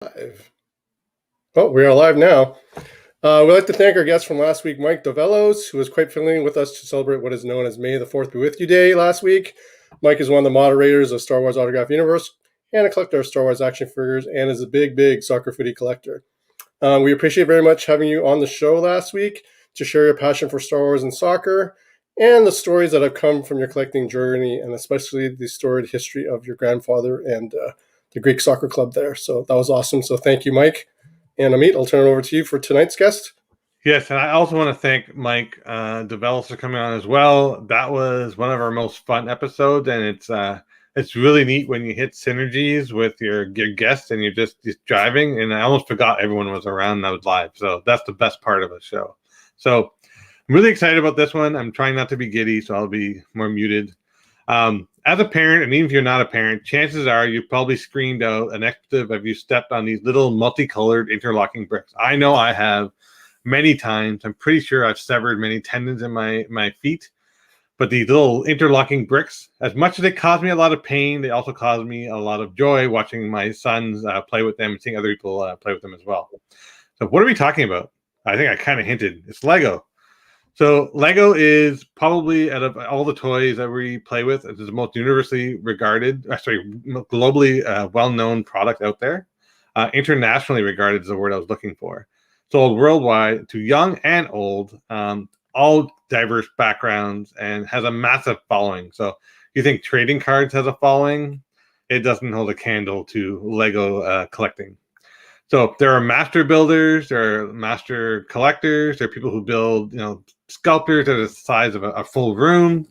Live. Oh, we are live now. We'd like to thank our guest from last week, Mike Dovelos, who was quite filling with us to celebrate what is known as May the 4th Be With You Day last week. Mike is one of the moderators of Star Wars Autograph Universe and a collector of Star Wars action figures and is a big soccer footy collector. We appreciate very much having you on the show last week to share your passion for Star Wars and soccer and the stories that have come from your collecting journey, and especially the storied history of your grandfather and the Greek soccer club there. So that was awesome. So thank you, Mike. And Amit, I'll turn it over to you for tonight's guest. Yes, and I also want to thank Mike DeVellis for coming on as well. That was one of our most fun episodes, and it's really neat when you hit synergies with your guests and you're just driving. And I almost forgot everyone was around and I was live. So that's the best part of the show. So I'm really excited about this one. I'm trying not to be giddy, so I'll be more muted. As a parent, and even if you're not a parent, chances are you probably screamed out an expletive if you stepped on these little multicolored interlocking bricks. I know I have many times. I'm pretty sure I've severed many tendons in my feet. But these little interlocking bricks, as much as they cause me a lot of pain, they also cause me a lot of joy watching my sons play with them and seeing other people play with them as well. So what are we talking about? I think I kind of hinted. It's Lego. So Lego is probably, out of all the toys that we play with, it is the most universally regarded, globally well-known product out there. Internationally regarded is the word I was looking for. Sold worldwide to young and old, all diverse backgrounds, and has a massive following. So you think trading cards has a following? It doesn't hold a candle to Lego collecting. So there are master builders, there are master collectors, there are people who build, sculptures that are the size of a full room.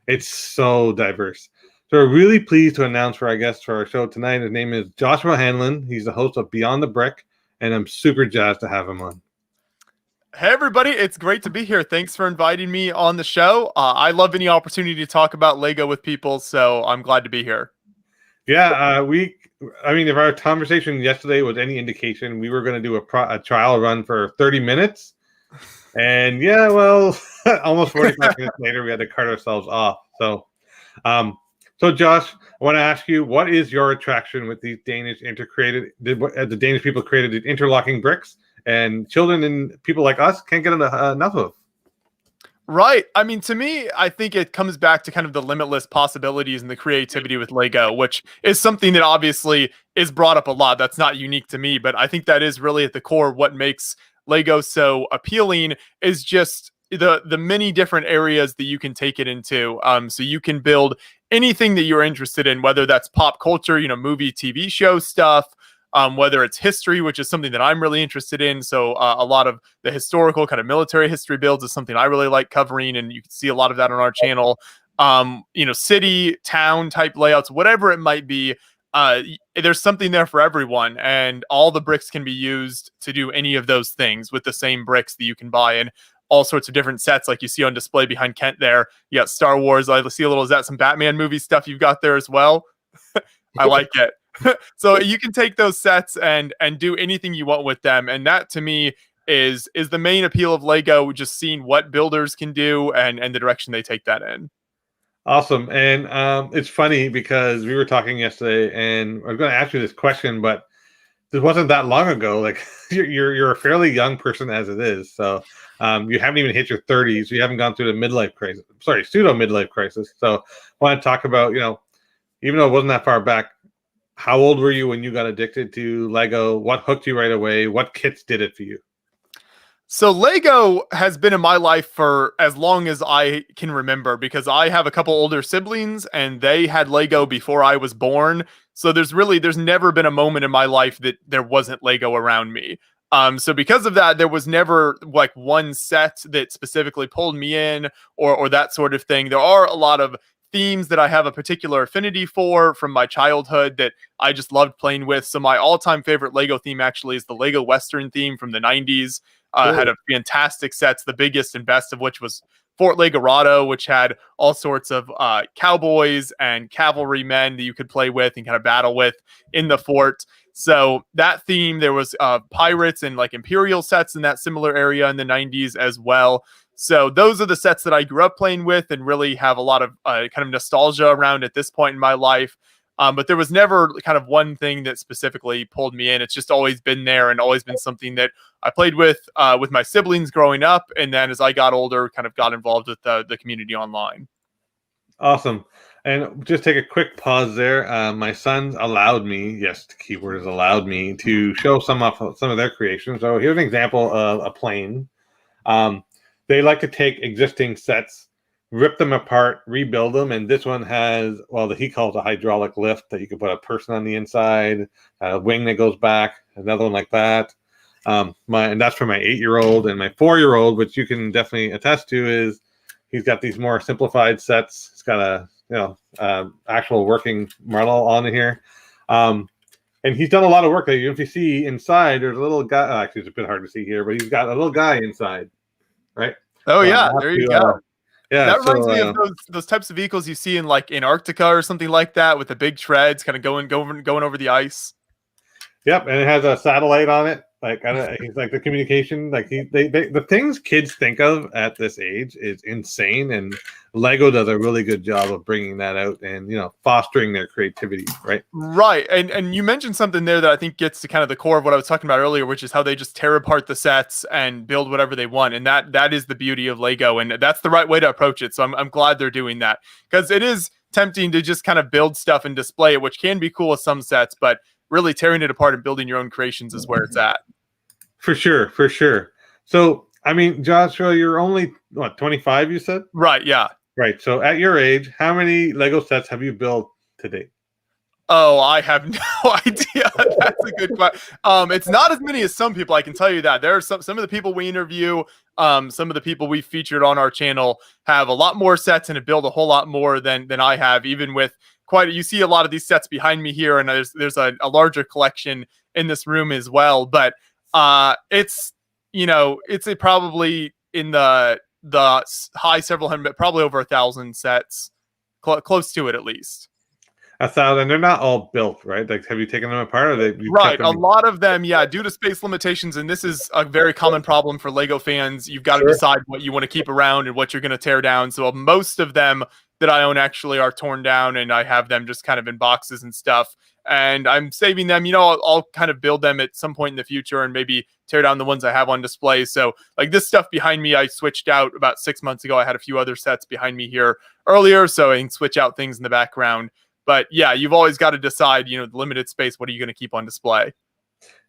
It's so diverse. So we're really pleased to announce for our guest for our show tonight. His name is Joshua Hanlon. He's the host of Beyond the Brick, and I'm super jazzed to have him on. Hey, everybody. It's great to be here. Thanks for inviting me on the show. I love any opportunity to talk about Lego with people, so I'm glad to be here. Yeah, if our conversation yesterday was any indication, we were going to do a trial run for 30 minutes. And yeah, well, almost 45 minutes later, we had to cut ourselves off. So Josh, I want to ask you, what is your attraction with these Danish the Danish people created these interlocking bricks, and children and people like us can't get enough of? Right. I mean, to me, I think it comes back to kind of the limitless possibilities and the creativity with Lego, which is something that obviously is brought up a lot. That's not unique to me, but I think that is really at the core of what makes Lego so appealing, is just the many different areas that you can take it into. So you can build anything that you're interested in, whether that's pop culture, movie, TV show stuff, whether it's history, which is something that I'm really interested in. So a lot of the historical kind of military history builds is something I really like covering, and you can see a lot of that on our channel. City, town type layouts, whatever it might be. There's something there for everyone, and all the bricks can be used to do any of those things with the same bricks that you can buy in all sorts of different sets, like you see on display behind Kent there. You got Star Wars. I see a little, is that some Batman movie stuff you've got there as well? I like it. So you can take those sets and do anything you want with them. And that to me is the main appeal of Lego, just seeing what builders can do and the direction they take that in. Awesome. And it's funny because we were talking yesterday, and I was going to ask you this question, but this wasn't that long ago. Like you're a fairly young person as it is. So you haven't even hit your 30s. You haven't gone through the pseudo midlife crisis. So I want to talk about, even though it wasn't that far back, how old were you when you got addicted to Lego? What hooked you right away? What kits did it for you? So Lego has been in my life for as long as I can remember, because I have a couple older siblings and they had Lego before I was born. So there's never been a moment in my life that there wasn't Lego around me. So because of that, there was never like one set that specifically pulled me in or that sort of thing. There are a lot of themes that I have a particular affinity for from my childhood that I just loved playing with. So my all-time favorite Lego theme actually is the Lego Western theme from the 90s. Had a fantastic sets, the biggest and best of which was Fort Legorado, which had all sorts of cowboys and cavalrymen that you could play with and kind of battle with in the fort. So that theme, there was pirates and like Imperial sets in that similar area in the 90s as well. So those are the sets that I grew up playing with and really have a lot of kind of nostalgia around at this point in my life. But there was never kind of one thing that specifically pulled me in. It's just always been there and always been something that I played with my siblings growing up. And then as I got older, kind of got involved with the community online. Awesome. And just take a quick pause there. My sons allowed me, yes, the keyword is allowed me, to show some of their creations. So here's an example of a plane. They like to take existing sets, rip them apart, rebuild them. And this one has, well, he calls a hydraulic lift that you can put a person on the inside, a wing that goes back, another one like that. And that's for my 8-year-old, and my 4-year-old, which you can definitely attest to, is he's got these more simplified sets. It's got a actual working model on here. And he's done a lot of work. If you see inside, there's a little guy. Actually, it's a bit hard to see here, but he's got a little guy inside, right? Oh, yeah. There you go. Yeah, that reminds me of those types of vehicles you see in like Antarctica or something like that, with the big treads kind of going over the ice. Yep, and it has a satellite on it. Like he's like the communication. Like the things kids think of at this age is insane, and Lego does a really good job of bringing that out and fostering their creativity. Right. Right, and you mentioned something there that I think gets to kind of the core of what I was talking about earlier, which is how they just tear apart the sets and build whatever they want, and that is the beauty of Lego, and that's the right way to approach it. So I'm glad they're doing that, because it is tempting to just kind of build stuff and display it, which can be cool with some sets, but really tearing it apart and building your own creations is where it's at. For sure. So, I mean, Joshua, you're only, 25, you said? Right, yeah. Right. So at your age, how many Lego sets have you built to date? Oh, I have no idea. That's a good question. It's not as many as some people, I can tell you that. There are some of the people we interview, some of the people we featured on our channel have a lot more sets and have built a whole lot more than I have, even with you see a lot of these sets behind me here, and there's a larger collection in this room as well. But it's probably in the high several hundred, probably over 1,000 sets, close to it at least. 1,000. They're not all built, right? Like, have you taken them apart, or right? A lot of them, yeah, due to space limitations, and this is a very common problem for Lego fans. You've got to decide what you want to keep around and what you're going to tear down. So most of them that I own actually are torn down, and I have them just kind of in boxes and stuff. And I'm saving them. I'll kind of build them at some point in the future and maybe tear down the ones I have on display. So like this stuff behind me, I switched out about 6 months ago. I had a few other sets behind me here earlier, so I can switch out things in the background. But yeah, you've always got to decide, the limited space, what are you going to keep on display?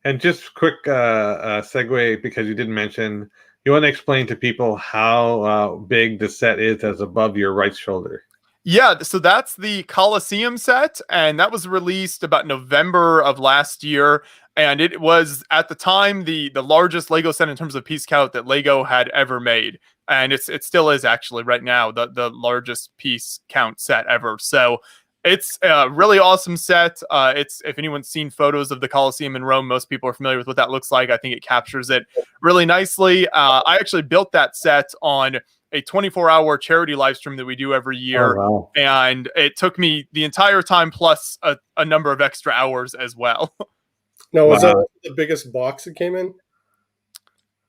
And just quick segue, because you didn't mention, you want to explain to people how big the set is as above your right shoulder. Yeah, so that's the Coliseum set, and that was released about November of last year. And it was, at the time, the largest Lego set in terms of piece count that Lego had ever made. And it still is, actually, right now, the largest piece count set ever. So it's a really awesome set. If anyone's seen photos of the Colosseum in Rome, most people are familiar with what that looks like. I think it captures it really nicely. I actually built that set on a 24-hour charity live stream that we do every year. Oh, wow. And it took me the entire time plus a number of extra hours as well. No, was that the biggest box it came in?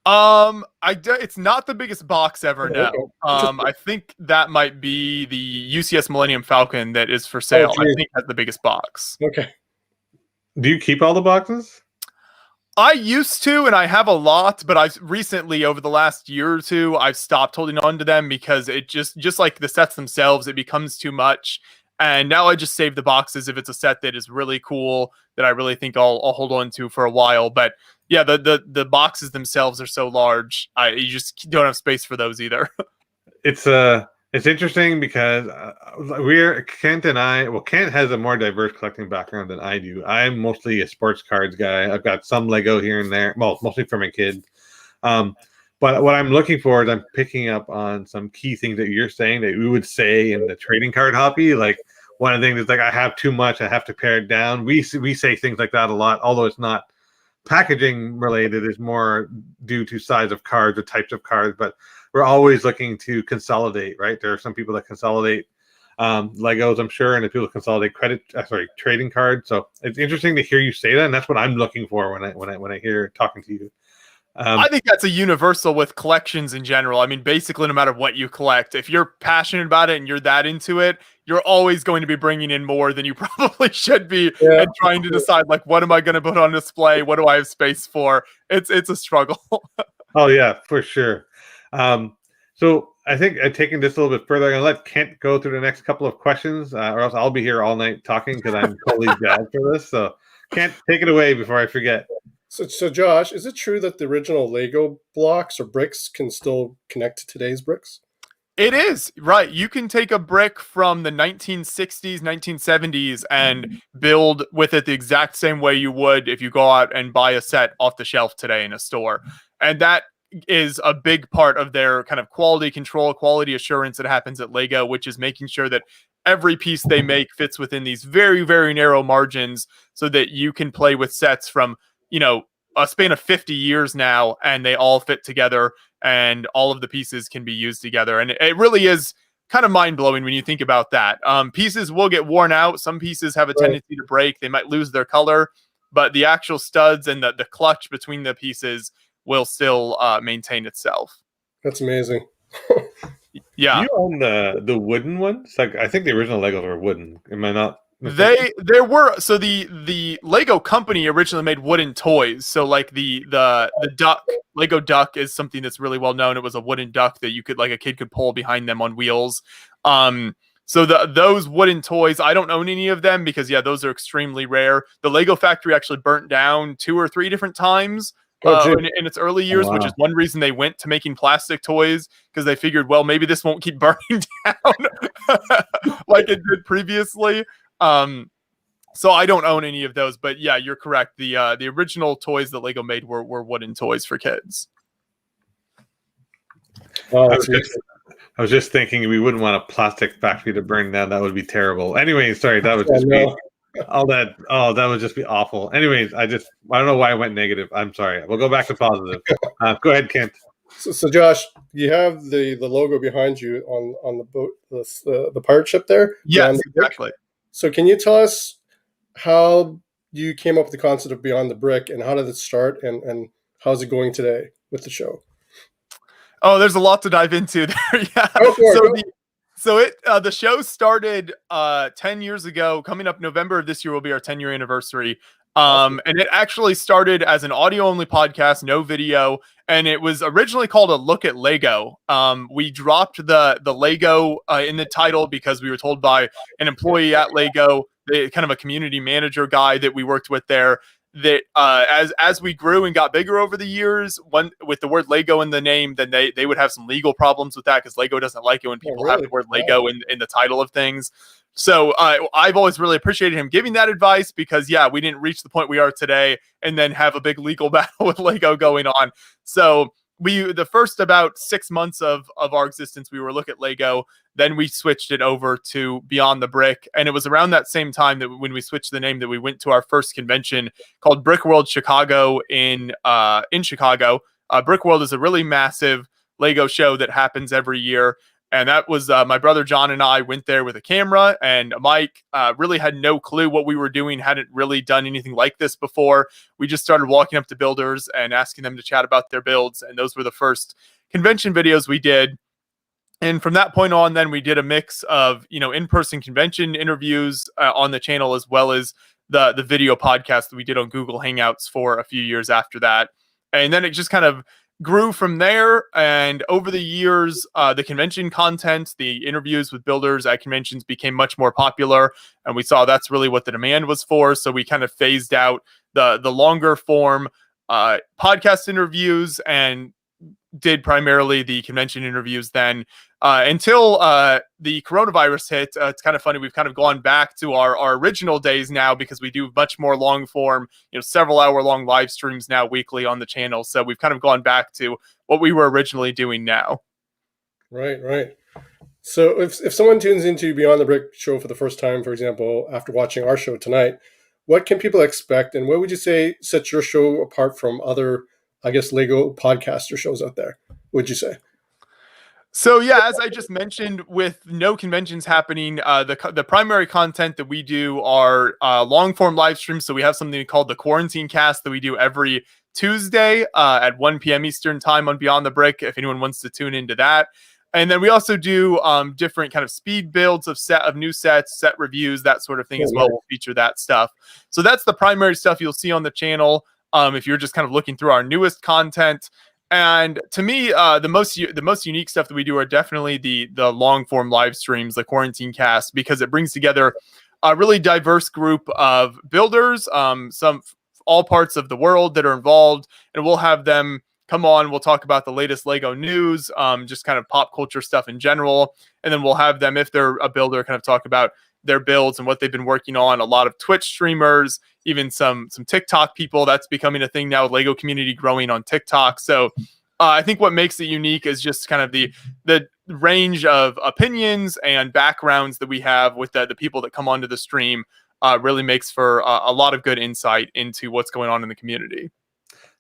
It's not the biggest box ever, no. I think that might be the UCS Millennium Falcon that is for sale. I think that's the biggest box. Okay. Do you keep all the boxes? I used to, and I have a lot, but I've recently, over the last year or two, I've stopped holding on to them because it just like the sets themselves, it becomes too much. And now I just save the boxes if it's a set that is really cool that I really think I'll hold on to for a while. But yeah, the boxes themselves are so large, you just don't have space for those either. It's interesting because Kent and I. Well, Kent has a more diverse collecting background than I do. I'm mostly a sports cards guy. I've got some Lego here and there. Well, mostly for my kids. But what I'm looking for is I'm picking up on some key things that you're saying that we would say in the trading card hobby. Like one of the things is like I have too much, I have to pare it down. We say things like that a lot, although it's not packaging related. It's more due to size of cards or types of cards. But we're always looking to consolidate, right? There are some people that consolidate Legos, I'm sure, and if people consolidate trading cards. So it's interesting to hear you say that, and that's what I'm looking for when I hear talking to you. I think that's a universal with collections in general. I mean, basically, no matter what you collect, if you're passionate about it and you're that into it, you're always going to be bringing in more than you probably should be, Yeah. and trying to decide like, what am I going to put on display? What do I have space for? It's a struggle. Oh yeah, for sure. So I think taking this a little bit further, I'm gonna let Kent go through the next couple of questions, or else I'll be here all night talking because I'm totally jazzed for this. So Kent, take it away before I forget. So Josh, is it true that the original Lego blocks or bricks can still connect to today's bricks? It is, right. You can take a brick from the 1960s, 1970s and build with it the exact same way you would if you go out and buy a set off the shelf today in a store. And that is a big part of their kind of quality control, quality assurance that happens at Lego, which is making sure that every piece they make fits within these very, very narrow margins so that you can play with sets from, a span of 50 years now, and they all fit together and all of the pieces can be used together. And it really is kind of mind-blowing when you think about that. Pieces will get worn out. Some pieces have a tendency to break. They might lose their color, but the actual studs and the clutch between the pieces will still maintain itself. That's amazing. Yeah. Do you own the wooden ones? Like, I think the original Legos were wooden. Am I not? There were, so the Lego company originally made wooden toys. So like the duck, Lego duck is something that's really well known. It was a wooden duck that a kid could pull behind them on wheels. So those wooden toys, I don't own any of them because those are extremely rare. The Lego factory actually burnt down 2 or 3 different times in its early years, which is one reason they went to making plastic toys, because they figured, well, maybe this won't keep burning down like it did previously. So I don't own any of those, but yeah, you're correct. The original toys that Lego made were wooden toys for kids. Oh, I was just thinking we wouldn't want a plastic factory to burn down. That would be terrible. Anyway, sorry, that would just be all that. Oh, that would just be awful. Anyways, I don't know why I went negative. I'm sorry. We'll go back to positive. Go ahead, Kent. So Josh, you have the logo behind you on the boat, the pirate ship there. Yes, exactly. So can you tell us how you came up with the concept of Beyond the Brick, and how did it start, and how's it going today with the show? Oh, there's a lot to dive into there. Yeah. The show started 10 years ago. Coming up November of this year will be our 10-year anniversary. And it actually started as an audio-only podcast, no video, and it was originally called A Look at Lego. We dropped the Lego in the title because we were told by an employee at Lego, kind of a community manager guy that we worked with there, that as we grew and got bigger over the years, with the word Lego in the name, then they would have some legal problems with that because Lego doesn't like it when people have the word Lego in the title of things. So I've always really appreciated him giving that advice because, we didn't reach the point we are today and then have a big legal battle with Lego going on. So the first about 6 months of our existence, we were Look at Lego. Then we switched it over to Beyond the Brick. And it was around that same time that when we switched the name that we went to our first convention called Brick World Chicago in Chicago. Brick World is a really massive Lego show that happens every year. And that was my brother John and I went there with a camera and a mic. Really had no clue what we were doing. Hadn't really done anything like this before. We just started walking up to builders and asking them to chat about their builds. And those were the first convention videos we did. And from that point on, then we did a mix of, in-person convention interviews on the channel, as well as the video podcast that we did on Google Hangouts for a few years after that. And then it just kind of grew from there. And over the years, the convention content, the interviews with builders at conventions became much more popular. And we saw that's really what the demand was for. So we kind of phased out the longer form podcast interviews and did primarily the convention interviews then until the coronavirus hit. It's kind of funny. We've kind of gone back to our original days now because we do much more long form, several hour long live streams now weekly on the channel. So we've kind of gone back to what we were originally doing now. Right. So if someone tunes into Beyond the Brick show for the first time, for example, after watching our show tonight, what can people expect? And what would you say sets your show apart from other, I guess, Lego podcaster shows out there, would you say? So as I just mentioned, with no conventions happening, the primary content that we do are long form live streams. So we have something called the Quarantine Cast that we do every Tuesday at 1 p.m. Eastern time on Beyond the Brick, if anyone wants to tune into that. And then we also do different kind of speed builds of new sets, set reviews, that sort of thing as well. We'll feature that stuff. So that's the primary stuff you'll see on the channel. If you're just kind of looking through our newest content. And to me, the most unique stuff that we do are definitely the long form live streams, the quarantine cast, because it brings together a really diverse group of builders, some all parts of the world that are involved, and we'll have them come on. We'll talk about the latest Lego news, just kind of pop culture stuff in general, and then we'll have them, if they're a builder, kind of talk about their builds and what they've been working on. A lot of Twitch streamers, even some TikTok people. That's becoming a thing now. Lego community growing on TikTok. So I think what makes it unique is just kind of the range of opinions and backgrounds that we have with the people that come onto the stream. Really makes for a lot of good insight into what's going on in the community.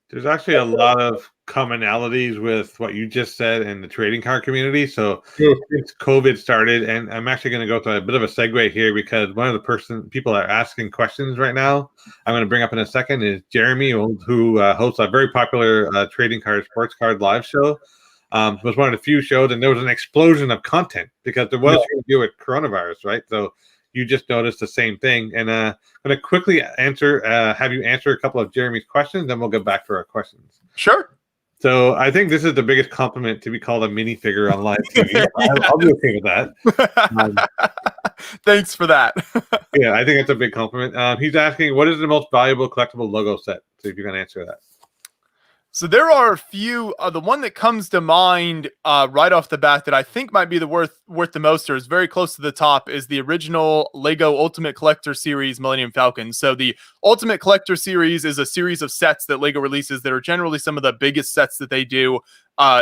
There's actually a lot of commonalities with what you just said in the trading card community. So since COVID started, and I'm actually going to go to a bit of a segue here, because one of the people that are asking questions right now, I'm going to bring up in a second, is Jeremy, who hosts a very popular trading card, sports card live show. It was one of the few shows, and there was an explosion of content because there was to do with coronavirus, right? So you just noticed the same thing. And I'm going to quickly have you answer a couple of Jeremy's questions, then we'll get back to our questions. Sure. So I think this is the biggest compliment to be called a minifigure on live TV. I'll be okay with that. Thanks for that. Yeah, I think it's a big compliment. He's asking, what is the most valuable collectible logo set? So if you can answer that. So there are a few. The one that comes to mind right off the bat that I think might be the worth the most, or is very close to the top, is the original Lego Ultimate Collector Series Millennium Falcon. So the Ultimate Collector Series is a series of sets that Lego releases that are generally some of the biggest sets that they do.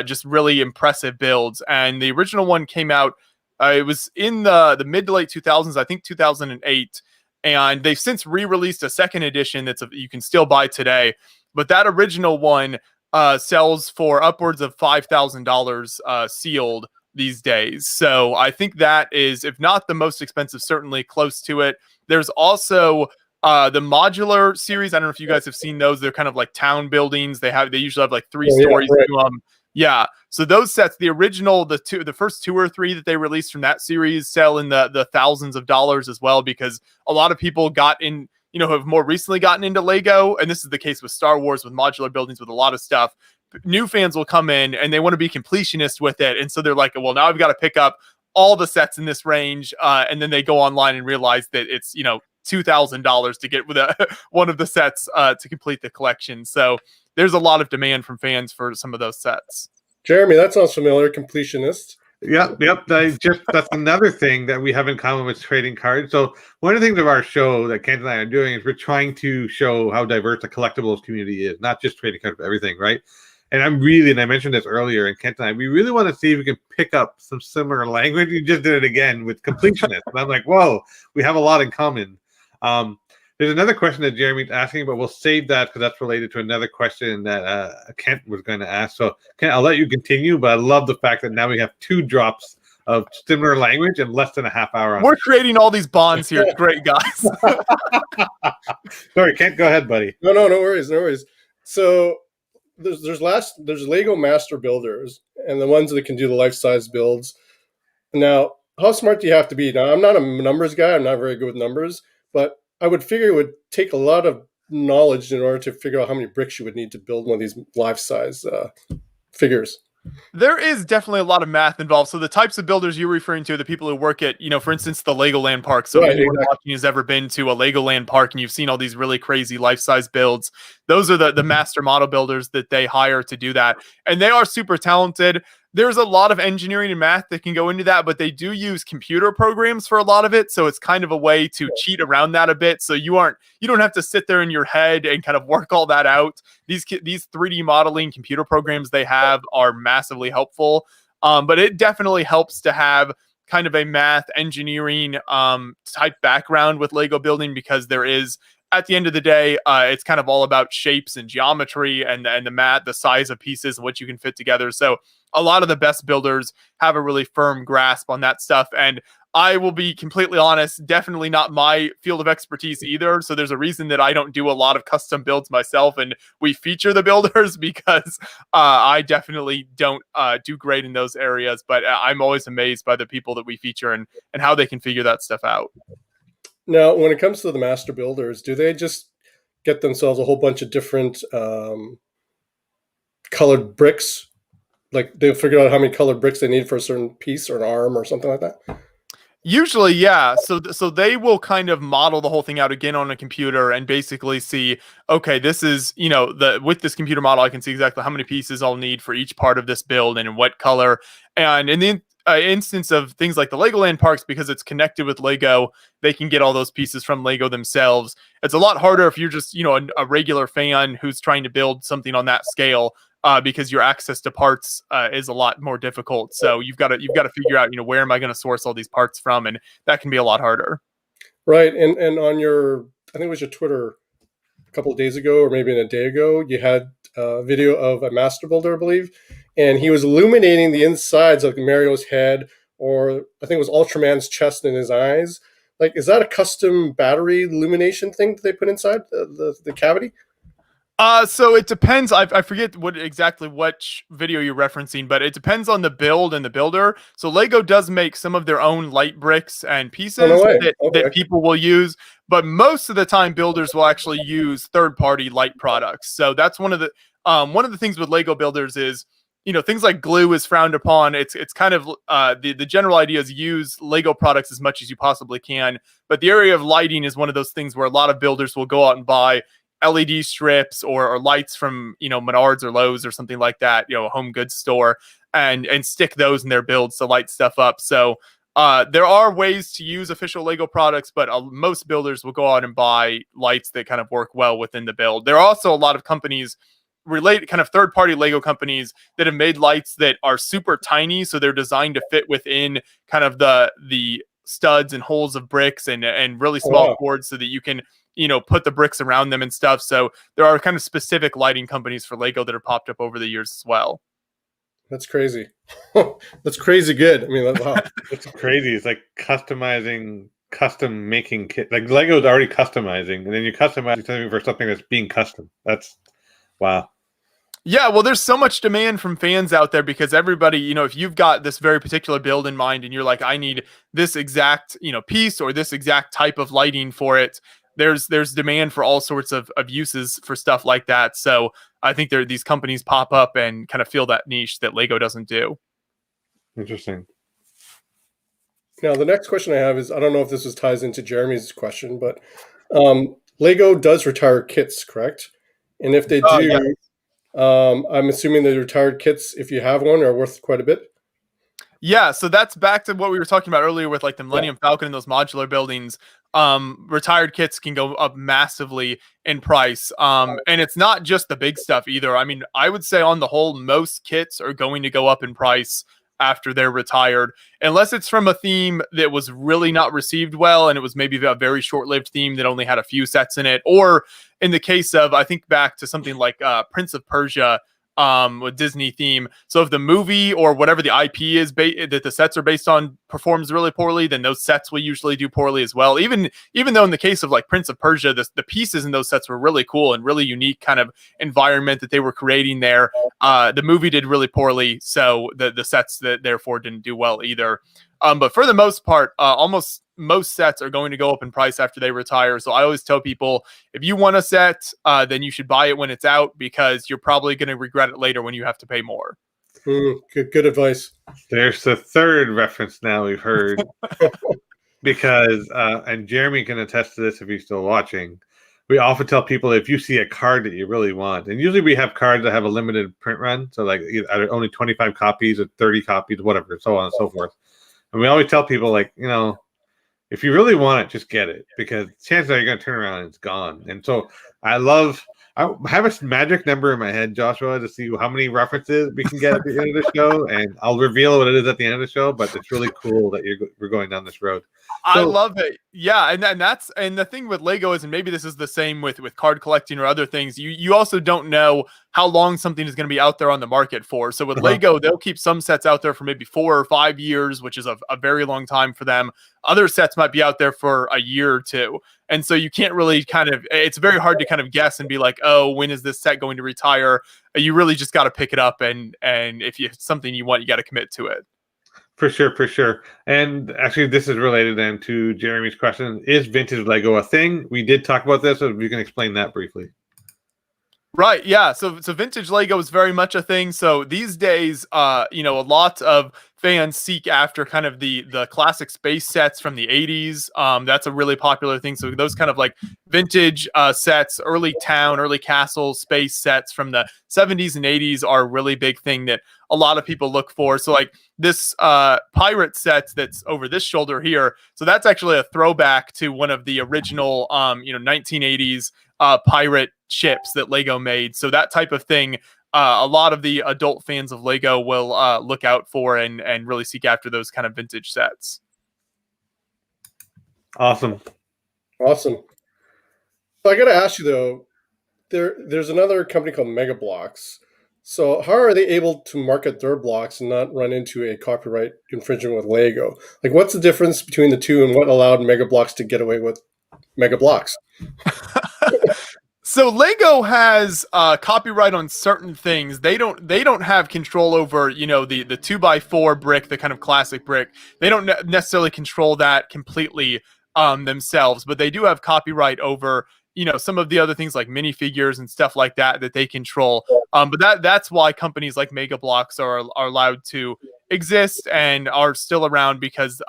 Just really impressive builds. And the original one came out. It was in the mid to late 2000s, I think 2008. And they've since re-released a second edition you can still buy today. But that original one sells for upwards of $5,000 sealed these days. So I think that is, if not the most expensive, certainly close to it. There's also the modular series. I don't know if you guys have seen those. They're kind of like town buildings. They usually have like three stories to them. Yeah. So those sets, the original, the first two or three that they released from that series sell in the thousands of dollars as well, because a lot of people have more recently gotten into Lego, and this is the case with Star Wars, with modular buildings, with a lot of stuff. New fans will come in and they want to be completionist with it, and so they're like, well, now I've got to pick up all the sets in this range, and then they go online and realize that it's $2,000 to get one of the sets to complete the collection. So there's a lot of demand from fans for some of those sets. Jeremy, that sounds familiar. Completionist. Yep. That's another thing that we have in common with trading cards. So one of the things of our show that Kent and I are doing is we're trying to show how diverse the collectibles community is, not just trading cards, but everything, right? And I mentioned this earlier, and Kent and I, we really want to see if we can pick up some similar language. You just did it again with completionists. And I'm like, whoa, we have a lot in common. There's another question that Jeremy's asking, but we'll save that because that's related to another question that Kent was going to ask. So, Kent, I'll let you continue, but I love the fact that now we have 2 drops of similar language in less than a half hour. We're creating all these bonds here. Great, guys. Sorry, Kent, go ahead, buddy. No worries. So there's Lego Master Builders, and the ones that can do the life-size builds. Now, how smart do you have to be? Now, I'm not a numbers guy. I'm not very good with numbers, but I would figure it would take a lot of knowledge in order to figure out how many bricks you would need to build one of these life-size figures. There is definitely a lot of math involved. So the types of builders you're referring to are the people who work at, for instance, the Legoland park. So anyone watching who's ever been to a Legoland park and you've seen all these really crazy life-size builds, those are the master model builders that they hire to do that. And they are super talented. There's a lot of engineering and math that can go into that, but they do use computer programs for a lot of it. So it's kind of a way to cheat around that a bit. So you don't have to sit there in your head and kind of work all that out. These 3D modeling computer programs they have are massively helpful. But it definitely helps to have kind of a math engineering type background with Lego building, because there is, at the end of the day, it's kind of all about shapes and geometry and the math, the size of pieces and what you can fit together. So a lot of the best builders have a really firm grasp on that stuff. And I will be completely honest, definitely not my field of expertise either. So there's a reason that I don't do a lot of custom builds myself, and we feature the builders because I definitely don't do great in those areas. But I'm always amazed by the people that we feature and how they can figure that stuff out. Now, when it comes to the master builders, do they just get themselves a whole bunch of different colored bricks? Like they'll figure out how many colored bricks they need for a certain piece or an arm or something like that? Usually, yeah. So they will kind of model the whole thing out again on a computer and basically see, okay, this is, with this computer model, I can see exactly how many pieces I'll need for each part of this build and in what color. And in the instance of things like the Legoland parks, because it's connected with Lego, they can get all those pieces from Lego themselves. It's a lot harder if you're just, a regular fan who's trying to build something on that scale. Because your access to parts is a lot more difficult. So you've got to figure out, where am I going to source all these parts from, and that can be a lot harder. Right, and on your, I think it was your Twitter a couple of days ago, or maybe a day ago, you had a video of a master builder, I believe, and he was illuminating the insides of Mario's head, or I think it was Ultraman's chest and his eyes. Like, is that a custom battery illumination thing that they put inside the cavity? So it depends. I forget exactly which video you're referencing, but it depends on the build and the builder. So Lego does make some of their own light bricks and pieces that people will use, but most of the time builders will actually use third-party light products. So that's one of the things with Lego builders is, things like glue is frowned upon. It's kind of the general idea is use Lego products as much as you possibly can. But the area of lighting is one of those things where a lot of builders will go out and buy LED strips or lights from, Menards or Lowe's or something like that, a home goods store, and stick those in their builds to light stuff up. So there are ways to use official Lego products, but most builders will go out and buy lights that kind of work well within the build. There are also a lot of companies, kind of third-party Lego companies, that have made lights that are super tiny, so they're designed to fit within kind of the studs and holes of bricks and really small cords, so that you can put the bricks around them and stuff. So there are kind of specific lighting companies for Lego that have popped up over the years as well. That's crazy. That's crazy good. I mean, wow. It's crazy. It's like custom making kit. Like Lego's already customizing, and then you customize something for something that's being custom. That's wow. Yeah, well, there's so much demand from fans out there because everybody, if you've got this very particular build in mind and you're like, I need this exact, piece or this exact type of lighting for it, there's demand for all sorts of uses for stuff like that. So I think these companies pop up and kind of fill that niche that Lego doesn't do. Interesting. Now, the next question I have is, I don't know if this ties into Jeremy's question, but Lego does retire kits, correct? And if they do, yeah. I'm assuming the retired kits, if you have one, are worth quite a bit. Yeah, so that's back to what we were talking about earlier with like the Millennium Falcon and those modular buildings. Retired kits can go up massively in price. And it's not just the big stuff either. I mean, I would say on the whole, most kits are going to go up in price after they're retired, unless it's from a theme that was really not received well and it was maybe a very short-lived theme that only had a few sets in it, or in the case of, I think back to something like Prince of Persia, with Disney theme. So if the movie or whatever the IP is that the sets are based on performs really poorly, then those sets will usually do poorly as well. Even though in the case of like Prince of Persia, the pieces in those sets were really cool and really unique kind of environment that they were creating there. The movie did really poorly, so the sets that therefore didn't do well either. But for the most part, almost most sets are going to go up in price after they retire. So I always tell people, if you want a set, then you should buy it when it's out, because you're probably going to regret it later when you have to pay more. Good advice. There's the third reference now we've heard. Because, and Jeremy can attest to this if he's still watching, we often tell people, if you see a card that you really want, and usually we have cards that have a limited print run, so like either only 25 copies or 30 copies, whatever, so on and so forth. And we always tell people, like, if you really want it, just get it, because chances are you're going to turn around and it's gone. And so I have a magic number in my head, Joshua, to see how many references we can get at the end of the show, and I'll reveal what it is at the end of the show. But it's really cool that we're going down this road. I love it. Yeah, and the thing with Lego is, and maybe this is the same with card collecting or other things, you also don't know how long something is going to be out there on the market for. So with Lego, they'll keep some sets out there for maybe 4 or 5 years, which is a very long time for them. Other sets might be out there for a year or two. And so you can't really it's very hard to kind of guess and be like, oh, when is this set going to retire? You really just got to pick it up. And if it's something you want, you got to commit to it. For sure, for sure. And actually, this is related then to Jeremy's question. Is vintage Lego a thing? We did talk about this, so you can explain that briefly. Right. Yeah. So vintage Lego is very much a thing. So these days, a lot of fans seek after kind of the classic space sets from the 80s. That's a really popular thing. So those kind of like vintage sets, early town, early castle space sets from the 70s and 80s are a really big thing that a lot of people look for. So like this pirate set that's over this shoulder here. So that's actually a throwback to one of the original 1980s pirate ships that Lego made. So that type of thing, a lot of the adult fans of Lego will look out for and really seek after those kind of vintage sets. Awesome. So I got to ask you though, there's another company called Mega Bloks. So how are they able to market their blocks and not run into a copyright infringement with Lego? Like, what's the difference between the two, and what allowed Mega Bloks to get away with Mega Bloks? So Lego has copyright on certain things. They don't have control over, the 2x4 brick, the kind of classic brick. They don't necessarily control that completely themselves, but they do have copyright over, some of the other things like minifigures and stuff like that they control. But that's why companies like Mega Bloks are allowed to exist and are still around, because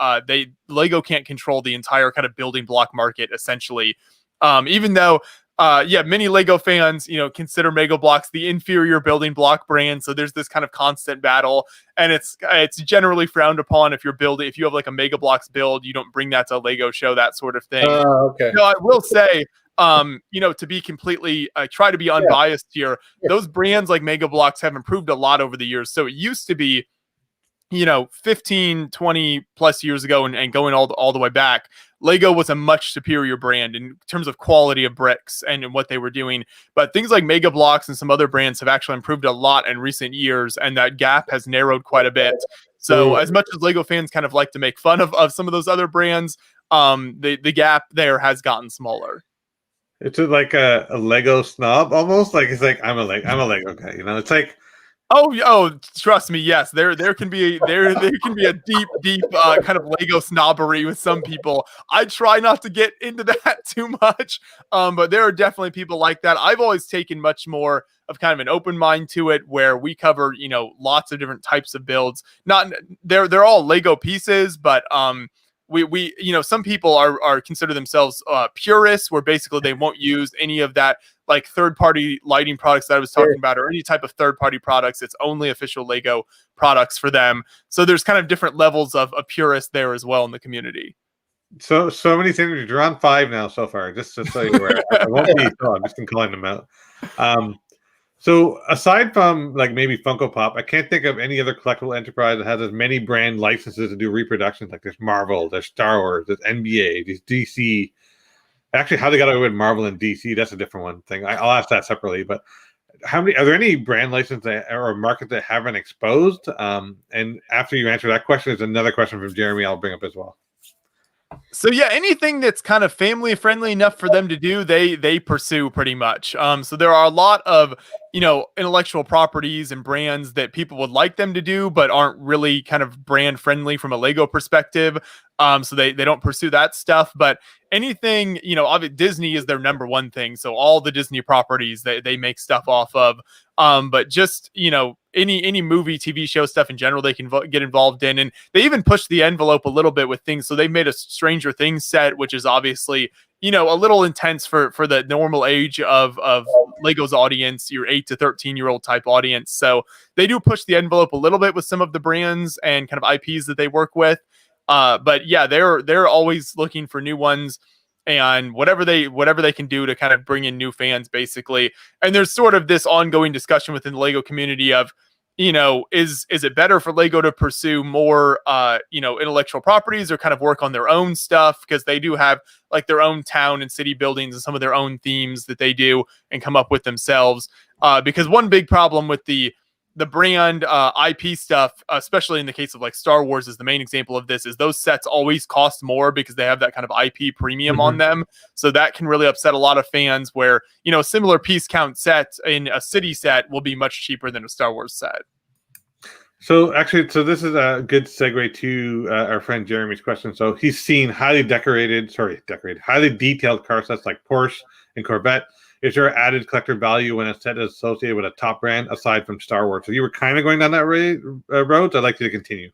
Lego can't control the entire kind of building block market essentially. Even though many Lego fans, consider Mega Bloks the inferior building block brand. So there's this kind of constant battle, and it's generally frowned upon if you have like a Mega Bloks build, you don't bring that to a Lego show, that sort of thing. Okay. I will say, to be completely, try to be unbiased here. Those brands like Mega Bloks have improved a lot over the years. So it used to be, 15, 20 plus years ago and going all the way back, Lego was a much superior brand in terms of quality of bricks and what they were doing. But things like Mega Bloks and some other brands have actually improved a lot in recent years, and that gap has narrowed quite a bit. So as much as Lego fans kind of like to make fun of some of those other brands, the gap there has gotten smaller. It's like a Lego snob almost. Like it's like I'm a Lego guy. It's like. Oh, trust me. Yes, there can be a deep kind of Lego snobbery with some people. I try not to get into that too much, but there are definitely people like that. I've always taken much more of kind of an open mind to it, where we cover lots of different types of builds. Not they're all Lego pieces, but we some people are consider themselves purists, where basically they won't use any of that like third-party lighting products that I was talking about, or any type of third-party products. It's only official Lego products for them. So there's kind of different levels of purists there as well in the community. So many things. You're on 5 now so far, just to tell you where. I won't be. I'm just calling them out. So aside from like maybe Funko Pop, I can't think of any other collectible enterprise that has as many brand licenses to do reproductions. Like there's Marvel, there's Star Wars, there's NBA, there's DC. Actually, how they got away with Marvel and DC, that's a different one thing. I'll ask that separately. But are there any brand licenses or markets that haven't exposed? And after you answer that question, there's another question from Jeremy I'll bring up as well. So yeah, anything that's kind of family friendly enough for them to do, they pursue pretty much. So there are a lot of intellectual properties and brands that people would like them to do, but aren't really kind of brand friendly from a Lego perspective. So they don't pursue that stuff. But anything, obviously Disney is their number one thing. So all the Disney properties they make stuff off of. But just any movie, TV show stuff in general, they can get involved in, and they even push the envelope a little bit with things. So they made a Stranger Things set, which is obviously a little intense for the normal age of Lego's audience, your 8 to 13-year-old type audience. So they do push the envelope a little bit with some of the brands and kind of IPs that they work with. But yeah, they're always looking for new ones and whatever they can do to kind of bring in new fans, basically. And there's sort of this ongoing discussion within the Lego community of, is it better for Lego to pursue more, intellectual properties or kind of work on their own stuff? Because they do have like their own town and city buildings and some of their own themes that they do and come up with themselves. Because one big problem with the brand IP stuff, especially in the case of like Star Wars is the main example of this, is those sets always cost more because they have that kind of IP premium on them. So that can really upset a lot of fans where, a similar piece count set in a city set will be much cheaper than a Star Wars set. So this is a good segue to our friend Jeremy's question. So he's seen highly detailed car sets like Porsche and Corvette. Is there added collector value when a set is associated with a top brand aside from Star Wars? So you were kind of going down that road. So I'd like you to continue.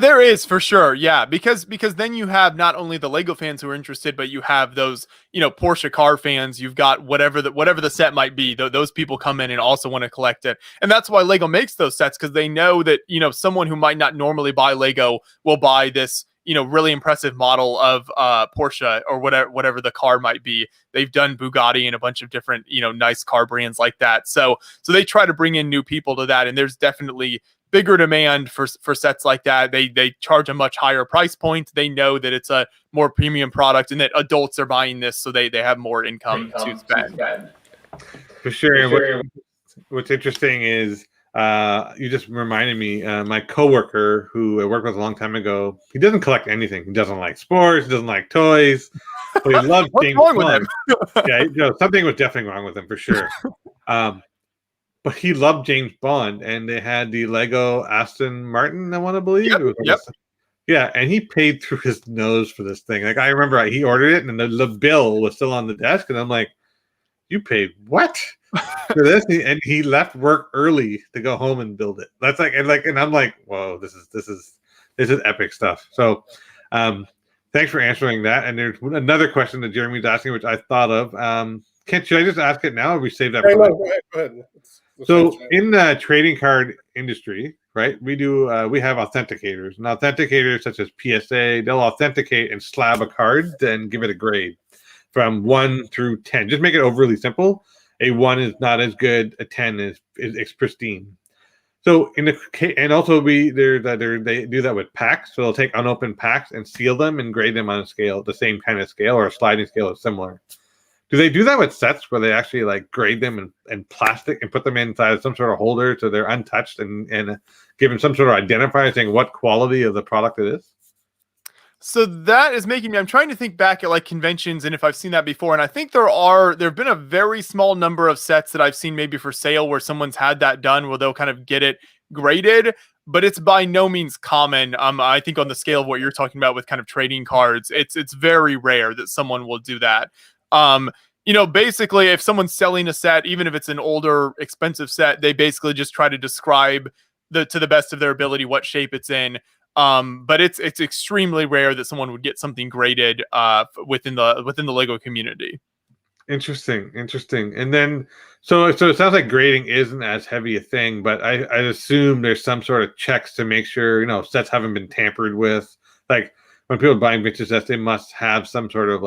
There is for sure, yeah, because then you have not only the Lego fans who are interested, but you have those Porsche car fans. You've got whatever the set might be. Those people come in and also want to collect it, and that's why Lego makes those sets, because they know that someone who might not normally buy Lego will buy this really impressive model of Porsche or whatever the car might be. They've done Bugatti and a bunch of different nice car brands like that. So they try to bring in new people to that, and there's definitely bigger demand for sets like that. They charge a much higher price point. They know that it's a more premium product and that adults are buying this, so they have more income to spend. For sure. What's interesting is you just reminded me, my coworker who I worked with a long time ago, he doesn't collect anything. He doesn't like sports, he doesn't like toys, but he loves What's wrong with him? Yeah, something was definitely wrong with him for sure. But he loved James Bond, and they had the Lego Aston Martin, I want to believe. Yep. Yeah, and he paid through his nose for this thing. Like, I remember he ordered it, and the bill was still on the desk, and I'm like, you paid what for this? And he left work early to go home and build it. That's and I'm like, whoa, this is epic stuff. So thanks for answering that. And there's another question that Jeremy's asking, which I thought of. Should I just ask it now, or we save that for later? Go ahead. So in the trading card industry, right, we have authenticators. And authenticators such as PSA, they'll authenticate and slab a card, then give it a grade from 1 through 10. Just make it overly simple. A 1 is not as good. A 10 is pristine. So and also they do that with packs. So they'll take unopened packs and seal them and grade them on a scale, the same kind of scale, or a sliding scale is similar. Do they do that with sets where they actually like grade them in plastic and put them inside some sort of holder so they're untouched and give them some sort of identifier saying what quality of the product it is? So that is making me, I'm trying to think back at like conventions and if I've seen that before. And I think there have been a very small number of sets that I've seen maybe for sale where someone's had that done where they'll kind of get it graded, but it's by no means common. I think on the scale of what you're talking about with kind of trading cards, it's very rare that someone will do that. Basically if someone's selling a set, even if it's an older, expensive set, they basically just try to describe to the best of their ability what shape it's in. But it's extremely rare that someone would get something graded within the Lego community. Interesting. And then so it sounds like grading isn't as heavy a thing, but I assume there's some sort of checks to make sure sets haven't been tampered with. Like when people are buying vintage sets, they must have some sort of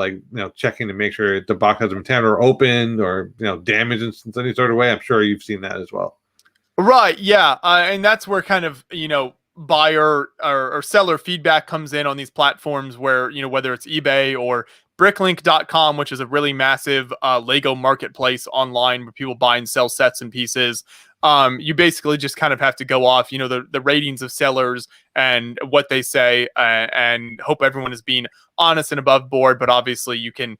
checking to make sure the box hasn't been tampered or opened or damaged in any sort of way. I'm sure you've seen that as well. Right. Yeah. And that's where kind of buyer or seller feedback comes in on these platforms where whether it's eBay or bricklink.com, which is a really massive Lego marketplace online where people buy and sell sets and pieces. You basically just kind of have to go off, the ratings of sellers and what they say, and hope everyone is being honest and above board. But obviously, you can,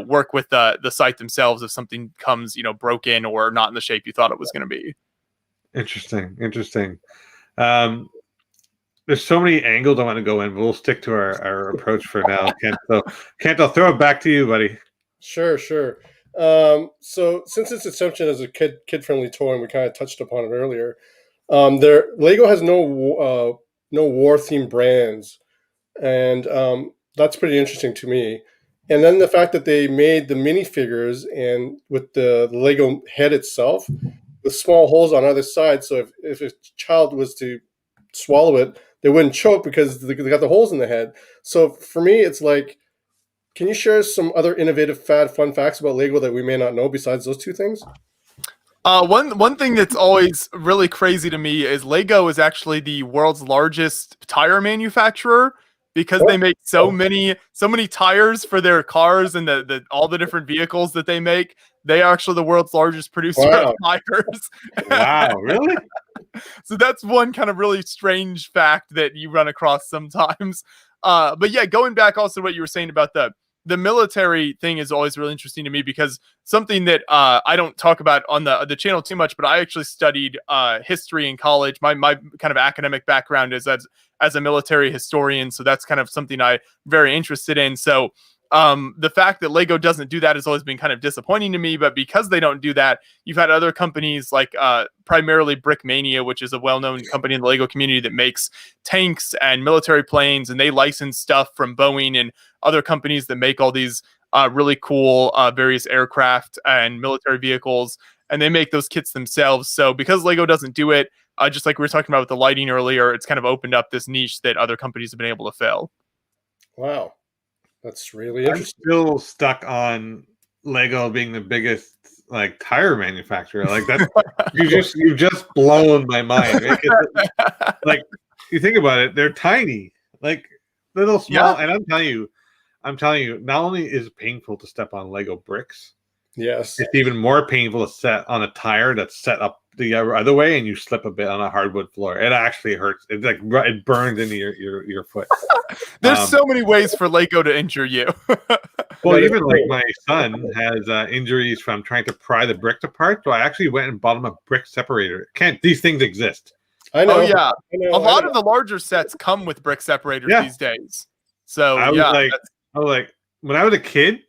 work with the site themselves if something comes, broken or not in the shape you thought it was going to be. Interesting. There's so many angles I want to go in, but we'll stick to our approach for now, Kent. So, Kent, I'll throw it back to you, buddy. Sure. So since its inception as a kid-friendly toy, and we kind of touched upon it earlier, Lego has no war-themed brands, and that's pretty interesting to me. And then the fact that they made the minifigures and with the Lego head itself, with small holes on either side, so if a child was to swallow it, they wouldn't choke because they got the holes in the head. So for me, it's like, can you share some other innovative fun facts about Lego that we may not know besides those two things? One thing that's always really crazy to me is Lego is actually the world's largest tire manufacturer because they make so many tires for their cars and the all the different vehicles that they make. They are actually the world's largest producer of tires. Wow, really? So that's one kind of really strange fact that you run across sometimes. But yeah, going back also to what you were saying about the military thing is always really interesting to me because something that I don't talk about on the channel too much, but I actually studied history in college. My kind of academic background is as a military historian, so that's kind of something I'm very interested in. So the fact that Lego doesn't do that has always been kind of disappointing to me, but because they don't do that, you've had other companies like primarily Brickmania, which is a well-known company in the Lego community that makes tanks and military planes, and they license stuff from Boeing and other companies that make all these really cool various aircraft and military vehicles, and they make those kits themselves. So because Lego doesn't do it, just like we were talking about with the lighting earlier, it's kind of opened up this niche that other companies have been able to fill. Wow. That's really interesting. I'm still stuck on Lego being the biggest like tire manufacturer. Like that, you've just blown my mind. Right? Like you think about it, they're tiny, like little small. Yeah. And I'm telling you, not only is it painful to step on Lego bricks, yes, it's even more painful to set on a tire that's set up the other way and you slip a bit on a hardwood floor. It actually hurts. It's like it burns into your foot. There's so many ways for Lego to injure you. Well, even like my son has injuries from trying to pry the bricks apart. So I actually went and bought him a brick separator. These things exist? I know. Oh yeah, a lot of the larger sets come with brick separators these days. So I was like, when I was a kid,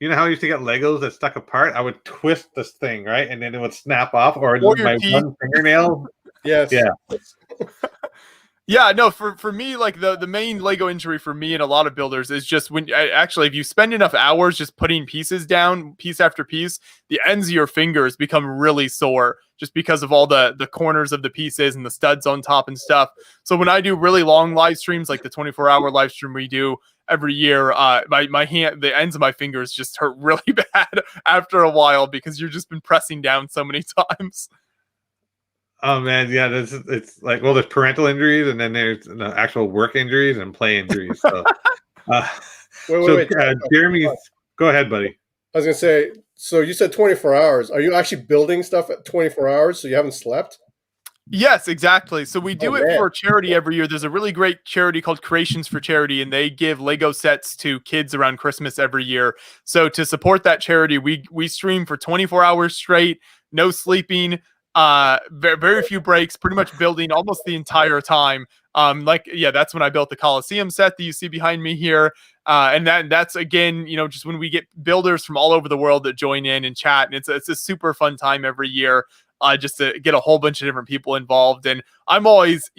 you know how I used to get Legos that stuck apart? I would twist this thing, right? And then it would snap off, or my one fingernail. Yes. Yeah. Yeah, no, for me, like the main Lego injury for me and a lot of builders is just when actually, if you spend enough hours just putting pieces down, piece after piece, the ends of your fingers become really sore just because of all the corners of the pieces and the studs on top and stuff. So when I do really long live streams, like the 24-hour live stream we do every year, my hand, the ends of my fingers just hurt really bad after a while because you've just been pressing down so many times. Oh man, yeah, it's like, well, there's parental injuries and then there's actual work injuries and play injuries. So, wait, Jeremy, go ahead, buddy. I was gonna say, so you said 24 hours. Are you actually building stuff at 24 hours? So you haven't slept? Yes, exactly. So we do it for charity every year. There's a really great charity called Creations for Charity, and they give Lego sets to kids around Christmas every year. So to support that charity, we stream for 24 hours straight, no sleeping. Very few breaks, pretty much building almost the entire time. That's when I built the Coliseum set that you see behind me here. And that's again, just when we get builders from all over the world that join in and chat, and it's a super fun time every year. Just to get a whole bunch of different people involved. And I'm always,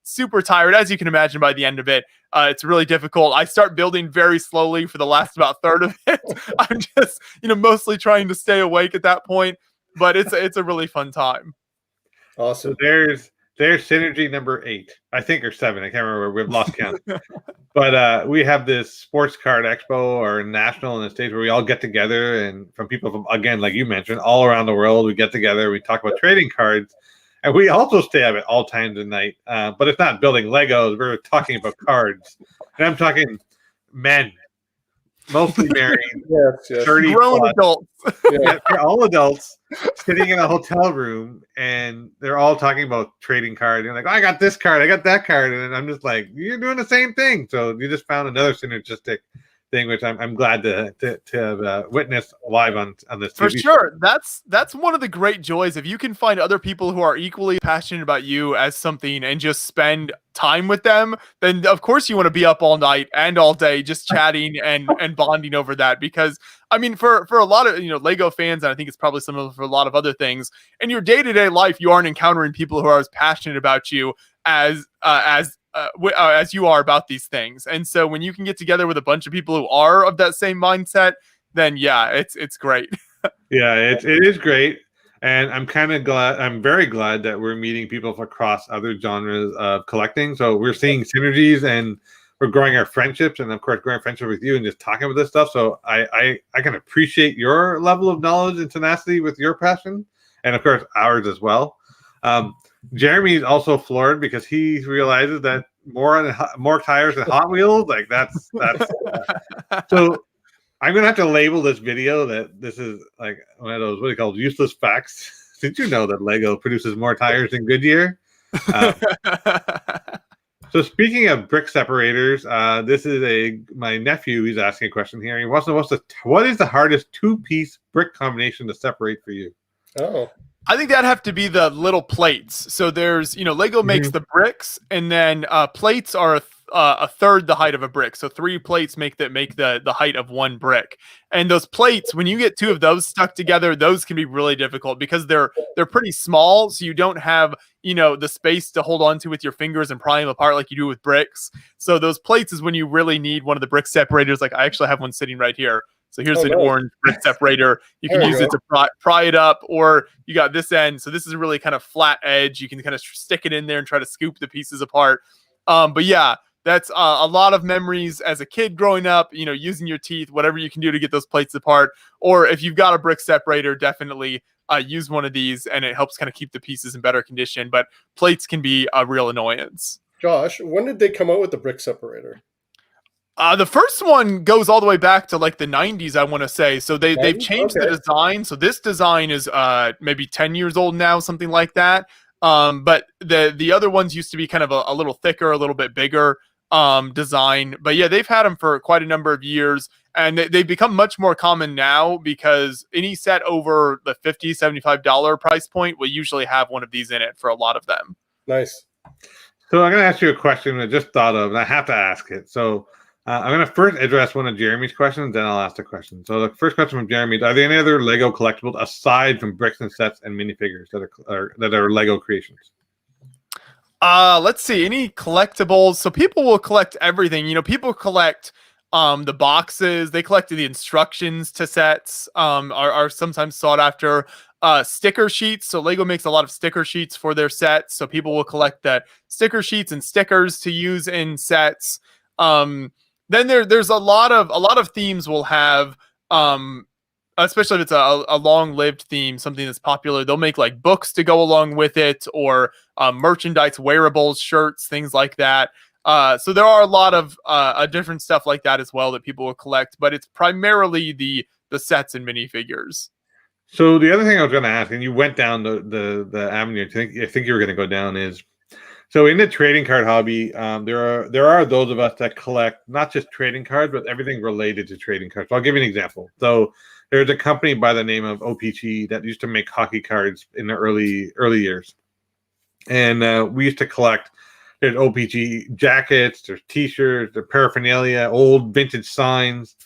super tired, as you can imagine, by the end of it. It's really difficult. I start building very slowly for the last about third of it. I'm just, mostly trying to stay awake at that point. But it's a really fun time. Awesome. So there's synergy number 8, I think, or 7. I can't remember. We've lost count. But we have this sports card expo or national in the States where we all get together, and from people from, again, like you mentioned, all around the world, we get together, we talk about trading cards, and we also stay up at all times of night. But it's not building Legos. We're talking about cards. And I'm talking men. Mostly married, 30 grown adults. Yeah, they're all adults sitting in a hotel room, and they're all talking about trading cards. You're like, oh, I got this card, I got that card, and I'm just like, you're doing the same thing. So you just found another synergistic thing, which I'm glad to have witnessed live on this TV For sure. That's one of the great joys. If you can find other people who are equally passionate about you as something and just spend time with them, then of course you want to be up all night and all day just chatting and bonding over that. Because I mean, for a lot of Lego fans, and I think it's probably similar for a lot of other things, in your day-to-day life, you aren't encountering people who are as passionate about you as you are about these things. And so when you can get together with a bunch of people who are of that same mindset, then yeah, it's great. Yeah, it is great. And I'm very glad that we're meeting people across other genres of collecting. So we're seeing synergies, and we're growing our friendships, and of course growing friendship with you and just talking about this stuff. So I can appreciate your level of knowledge and tenacity with your passion. and of course ours as well. Jeremy's also floored because he realizes that more tires than Hot Wheels. Like that's so. I'm gonna have to label this video that this is like one of those what do you call useless facts. Did you know that Lego produces more tires than Goodyear? So speaking of brick separators, this is my nephew. He's asking a question here. He wants to know what is the hardest two-piece brick combination to separate for you? Oh, I think that'd have to be the little plates. So there's, Lego makes the bricks, and then plates are a third the height of a brick. So 3 plates make the height of 1 brick. And those plates, when you get 2 of those stuck together, those can be really difficult because they're pretty small. So you don't have, the space to hold on to with your fingers and pry them apart like you do with bricks. So those plates is when you really need one of the brick separators. Like I actually have one sitting right here. So here's an orange brick separator. You can use it to pry it up, or you got this end. So this is a really kind of flat edge. You can kind of stick it in there and try to scoop the pieces apart. But yeah, that's a lot of memories as a kid growing up, using your teeth, whatever you can do to get those plates apart. Or if you've got a brick separator, definitely use one of these, and it helps kind of keep the pieces in better condition. But plates can be a real annoyance. Josh, when did they come out with the brick separator? The first one goes all the way back to like the 90s, I want to say. So they've changed the design. So this design is maybe 10 years old now, something like that. But the other ones used to be kind of a little thicker, a little bit bigger design. But yeah, they've had them for quite a number of years, and they've become much more common now because any set over the $50, $75 price point will usually have one of these in it for a lot of them. Nice. So I'm going to ask you a question I just thought of, and I have to ask it. So I'm going to first address one of Jeremy's questions, then I'll ask the question. So the first question from Jeremy: are there any other Lego collectibles aside from bricks and sets and minifigures that are Lego creations? Let's see. Any collectibles? So people will collect everything. People collect the boxes. They collect the instructions to sets. Are sometimes sought after. Sticker sheets. So Lego makes a lot of sticker sheets for their sets. So people will collect the sticker sheets and stickers to use in sets. Then there's a lot of themes will have, especially if it's a long-lived theme, something that's popular. They'll make like books to go along with it, or merchandise, wearables, shirts, things like that. So there are a lot of different stuff like that as well that people will collect, but it's primarily the sets and minifigures. So the other thing I was going to ask, and you went down the avenue I think you were going to go down, is so in the trading card hobby, there are those of us that collect not just trading cards, but everything related to trading cards. So I'll give you an example. So there's a company by the name of OPG that used to make hockey cards in the early years, and we used to collect. There's OPG jackets, there's T-shirts, there's paraphernalia, old vintage signs.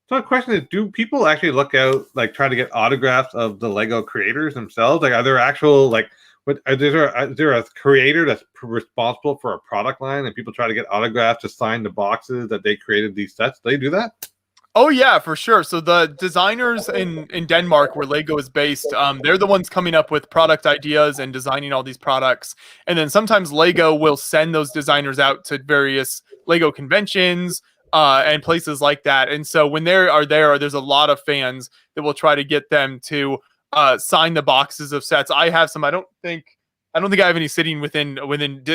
So the question is, do people actually look out, like try to get autographs of the Lego creators themselves? Like, are there actual is there a creator that's responsible for a product line and people try to get autographs to sign the boxes that they created these sets? Do they do that? Oh yeah, for sure. So the designers in Denmark, where Lego is based, they're the ones coming up with product ideas and designing all these products. And then sometimes Lego will send those designers out to various Lego conventions and places like that. And so when they are there's a lot of fans that will try to get them to sign the boxes of sets. I have some. I don't think I have any sitting within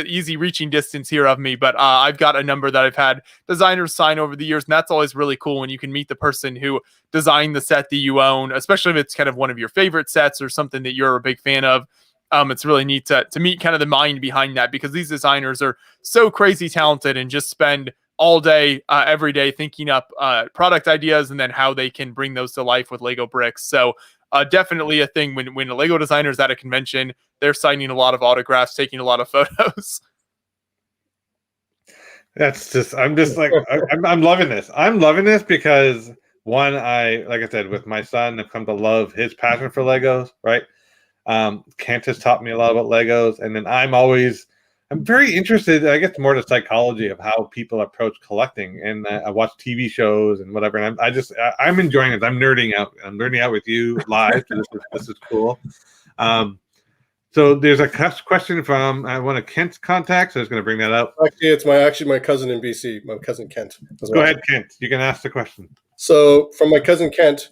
easy reaching distance here of me, but I've got a number that I've had designers sign over the years, and that's always really cool when you can meet the person who designed the set that you own, especially if it's kind of one of your favorite sets or something that you're a big fan of. It's really neat to meet kind of the mind behind that, because these designers are so crazy talented and just spend all day, every day thinking up product ideas and then how they can bring those to life with Lego bricks. So definitely a thing when a Lego designer is at a convention, they're signing a lot of autographs, taking a lot of photos. That's just, I'm loving this. I'm loving this because one, like I said, with my son, I've come to love his passion for Legos, right? Kent has taught me a lot about Legos, and then I'm very interested, I guess, more the psychology of how people approach collecting, and I watch TV shows and whatever, and I'm enjoying it. I'm nerding out. I'm nerding out with you live. So this is cool. So there's a question from one of Kent's contacts. So I was going to bring that up. Actually, it's my cousin in BC, my cousin Kent. Go ahead, Kent. You can ask the question. So from my cousin Kent,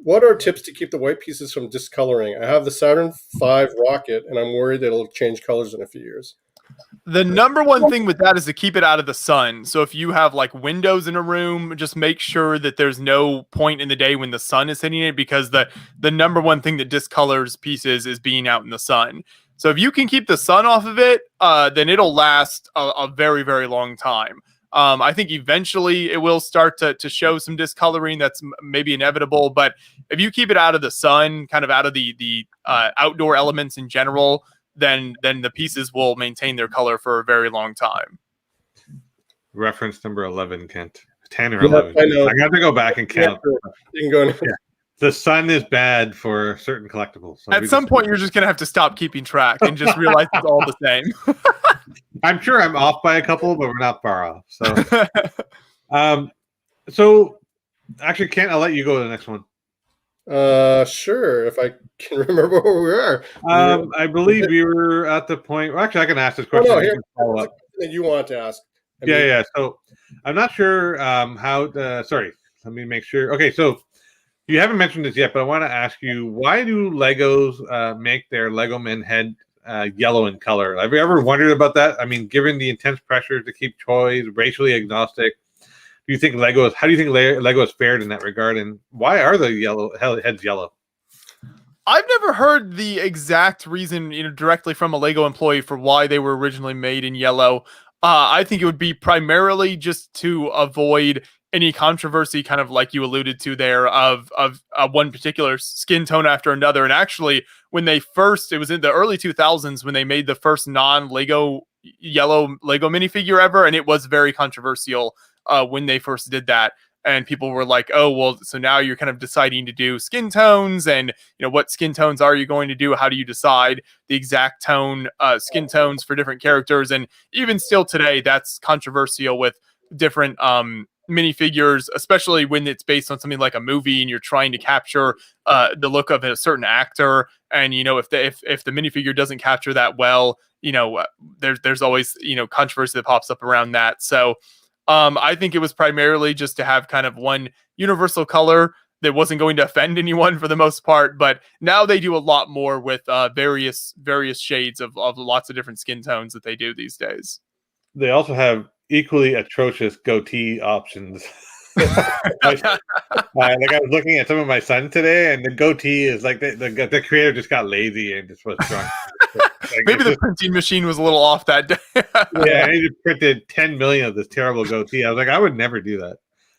what are tips to keep the white pieces from discoloring? I have the Saturn V rocket, and I'm worried it'll change colors in a few years. The number one thing with that is to keep it out of the sun. So if you have like windows in a room, just make sure that there's no point in the day when the sun is hitting it, because the number one thing that discolors pieces is being out in the sun. So if you can keep the sun off of it, then it'll last a very, very long time. I think eventually it will start to show some discoloring. That's maybe inevitable, but if you keep it out of the sun, kind of out of the outdoor elements in general, then the pieces will maintain their color for a very long time. Reference number 11, Kent. 10 or Yeah, 11. I know. I got to go back and count. Yeah, you can go. Yeah. The sun is bad for certain collectibles. So at some point, you're just going to have to stop keeping track and just realize it's all the same. I'm sure I'm off by a couple, but we're not far off. So, so actually, Kent, I'll let you go to the next one. Sure, if I can remember where we are. I believe we were at the point. Well, actually, I can ask this question. No, You here, can follow up. that you want to ask. Yeah. So I'm not sure how. Sorry, let me make sure. Okay, so you haven't mentioned this yet, but I want to ask you: why do Legos make their Lego Men head yellow in color? Have you ever wondered about that? I mean, given the intense pressure to keep toys racially agnostic, do you think Legos? How do you think Lego has fared in that regard, and why are the yellow heads yellow? I've never heard the exact reason, directly from a Lego employee for why they were originally made in yellow. I think it would be primarily just to avoid any controversy, kind of like you alluded to there, of one particular skin tone after another. And actually, when they first, it was in the early 2000s when they made the first non-Lego yellow Lego minifigure ever, and it was very controversial when they first did that. And people were like, oh, well, so now you're kind of deciding to do skin tones, and what skin tones are you going to do? How do you decide the exact tone, skin tones for different characters? And even still today, that's controversial with different minifigures, especially when it's based on something like a movie and you're trying to capture the look of a certain actor. And if the minifigure doesn't capture that well, there's always controversy that pops up around that. So I think it was primarily just to have kind of one universal color that wasn't going to offend anyone for the most part. But now they do a lot more with various shades of lots of different skin tones that they do these days. They also have equally atrocious goatee options. Like I was looking at some of my son today, and the goatee is like the creator just got lazy and just was drunk. Maybe the printing machine was a little off that day. Yeah, he just printed 10 million of this terrible goatee. I was like, I would never do that.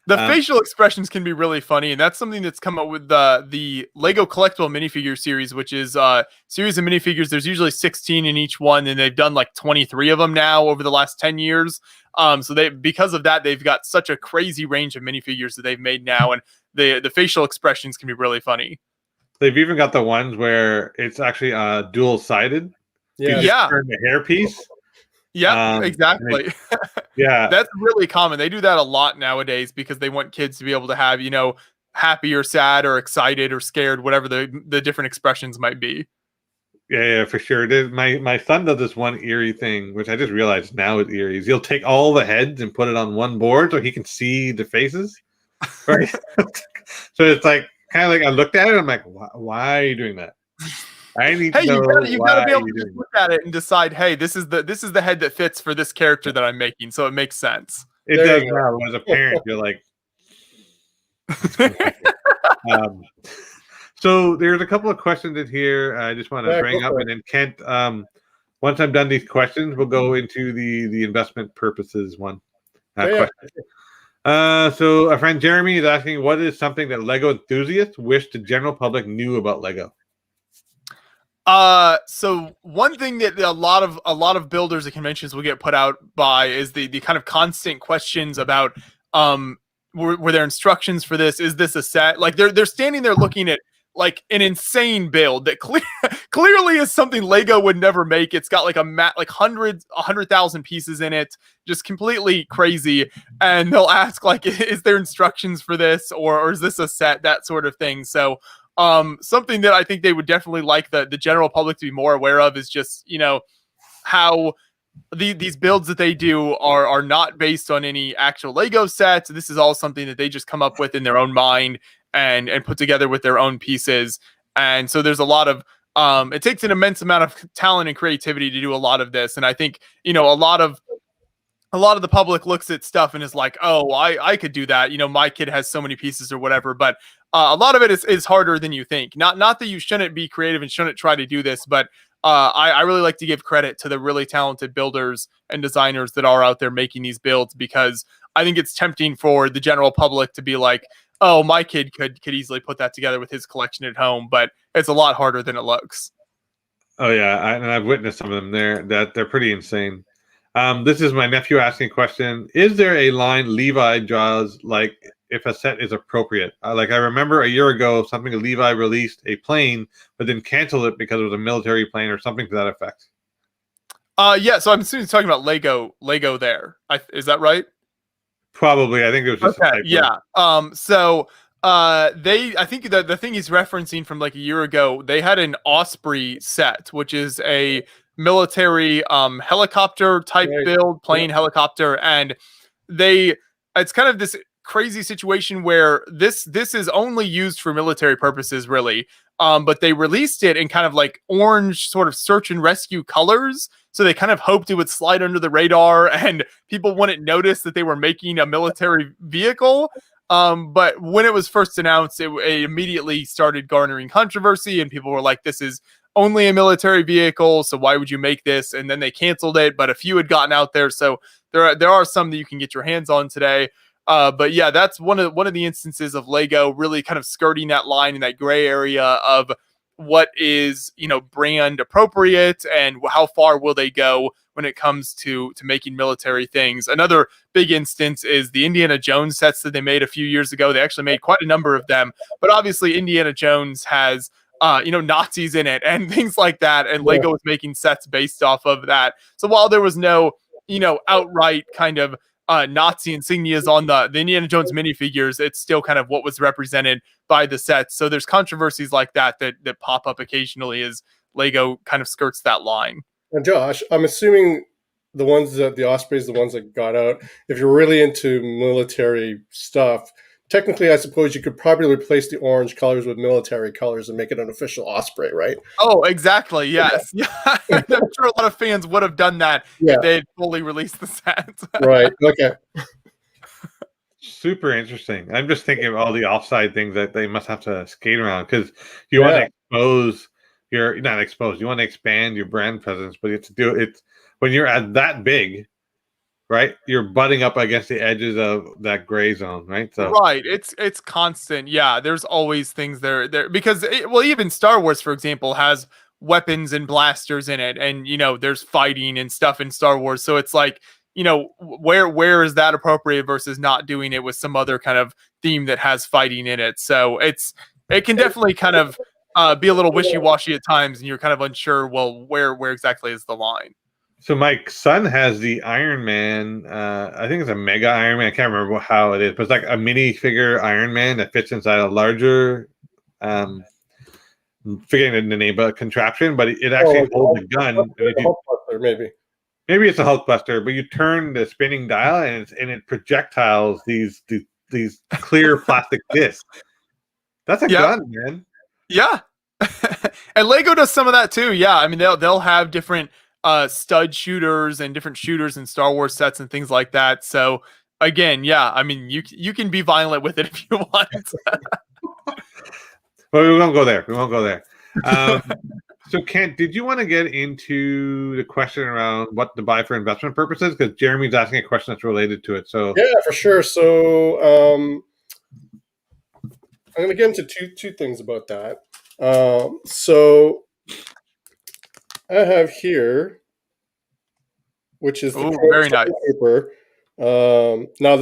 The facial expressions can be really funny, and that's something that's come up with the Lego collectible minifigure series, which is a series of minifigures. There's usually 16 in each one, and they've done like 23 of them now over the last 10 years. So because of that, they've got such a crazy range of minifigures that they've made now, and the facial expressions can be really funny. They've even got the ones where it's actually dual-sided. Yeah. Turn the hairpiece. Yeah, exactly. Yeah. That's really common. They do that a lot nowadays because they want kids to be able to have, happy or sad or excited or scared, whatever the different expressions might be. Yeah, for sure. My son does this one eerie thing, which I just realized now is eerie. He'll take all the heads and put it on one board so he can see the faces. Right. So it's like kind of like I looked at it. I'm like, why are you doing that? I need to know you gotta be able to just look at it and decide, hey, this is the head that fits for this character that I'm making, so it makes sense. It does now. As a parent, you're like, so there's a couple of questions in here I just want to bring up, and then Kent, once I'm done these questions, we'll go into the investment purposes one. Question. So a friend Jeremy is asking, what is something that Lego enthusiasts wish the general public knew about Lego? So one thing that a lot of builders at conventions will get put out by is the kind of constant questions about were there instructions for this? Is this a set? Like they're standing there looking at like an insane build that clearly is something Lego would never make. It's got like a 100,000 pieces in it, just completely crazy. And they'll ask like, is there instructions for this, or is this a set? That sort of thing. So something that I think they would definitely like the general public to be more aware of is just, how these builds that they do are not based on any actual Lego sets. This is all something that they just come up with in their own mind. and put together with their own pieces. And so there's a lot of it takes an immense amount of talent and creativity to do a lot of this. And I think, a lot of the public looks at stuff and is like, oh, I could do that. My kid has so many pieces or whatever. But a lot of it is harder than you think. Not that you shouldn't be creative and shouldn't try to do this, but I really like to give credit to the really talented builders and designers that are out there making these builds, because I think it's tempting for the general public to be like, oh, my kid could easily put that together with his collection at home, but it's a lot harder than it looks. Oh yeah, and I've witnessed some of them there. They're pretty insane. This is my nephew asking a question. Is there a line Levi draws, like if a set is appropriate? Like I remember a year ago, something Levi released a plane, but then canceled it because it was a military plane or something to that effect. Yeah, so I'm assuming you're talking about Lego there. Is that right? Probably. I think it was just okay. Yeah. So I think the thing he's referencing from like a year ago, they had an Osprey set, which is a military helicopter type build, plane helicopter, and it's kind of this crazy situation where this is only used for military purposes, really. But they released it in kind of like orange sort of search and rescue colors. So they kind of hoped it would slide under the radar and people wouldn't notice that they were making a military vehicle. But when it was first announced, it immediately started garnering controversy, and people were like, this is only a military vehicle, so why would you make this? And then they canceled it, but a few had gotten out there. So there are some that you can get your hands on today. But yeah, that's one of the instances of Lego really kind of skirting that line in that gray area of what is, brand appropriate and how far will they go when it comes to making military things. Another big instance is the Indiana Jones sets that they made a few years ago. They actually made quite a number of them, but obviously Indiana Jones has Nazis in it and things like that, and Lego was making sets based off of that. So while there was no outright kind of Nazi insignias on the Indiana Jones minifigures, it's still kind of what was represented by the sets. So there's controversies like that pop up occasionally as Lego kind of skirts that line. And Josh, I'm assuming the Ospreys, the ones that got out, if you're really into military stuff, technically, I suppose you could probably replace the orange colors with military colors and make it an official Osprey, right? Oh, exactly. Yes. Yeah. I'm sure a lot of fans would have done that if they'd fully released the set. Right. Okay. Super interesting. I'm just thinking of all the offside things that they must have to skate around, because you want to expose you want to expand your brand presence, but you have to do it when you're at that big, right? You're butting up against the edges of that gray zone, right? So right, it's constant. Yeah, there's always things there because even Star Wars, for example, has weapons and blasters in it, and there's fighting and stuff in Star Wars. So it's like, where is that appropriate versus not doing it with some other kind of theme that has fighting in it? So it can definitely kind of be a little wishy-washy at times, and you're kind of unsure. Well, where exactly is the line? So Mike's son has the Iron Man. I think it's a Mega Iron Man. I can't remember how it is, but it's like a mini figure Iron Man that fits inside a larger, forgetting the name, but contraption. But it actually holds a gun. Hulkbuster, maybe it's a Hulkbuster, but you turn the spinning dial and it projectiles these clear plastic discs. That's a gun, man. Yeah, and Lego does some of that too. Yeah, I mean they'll have different stud shooters and different shooters in Star Wars sets and things like that. So again, yeah, I mean you can be violent with it if you want. Well, we won't go there. So Kent, did you want to get into the question around what to buy for investment purposes? Because Jeremy's asking a question that's related to it. So yeah, for sure. So I'm going to get into two things about that. So I have here, which is the very nice paper. Now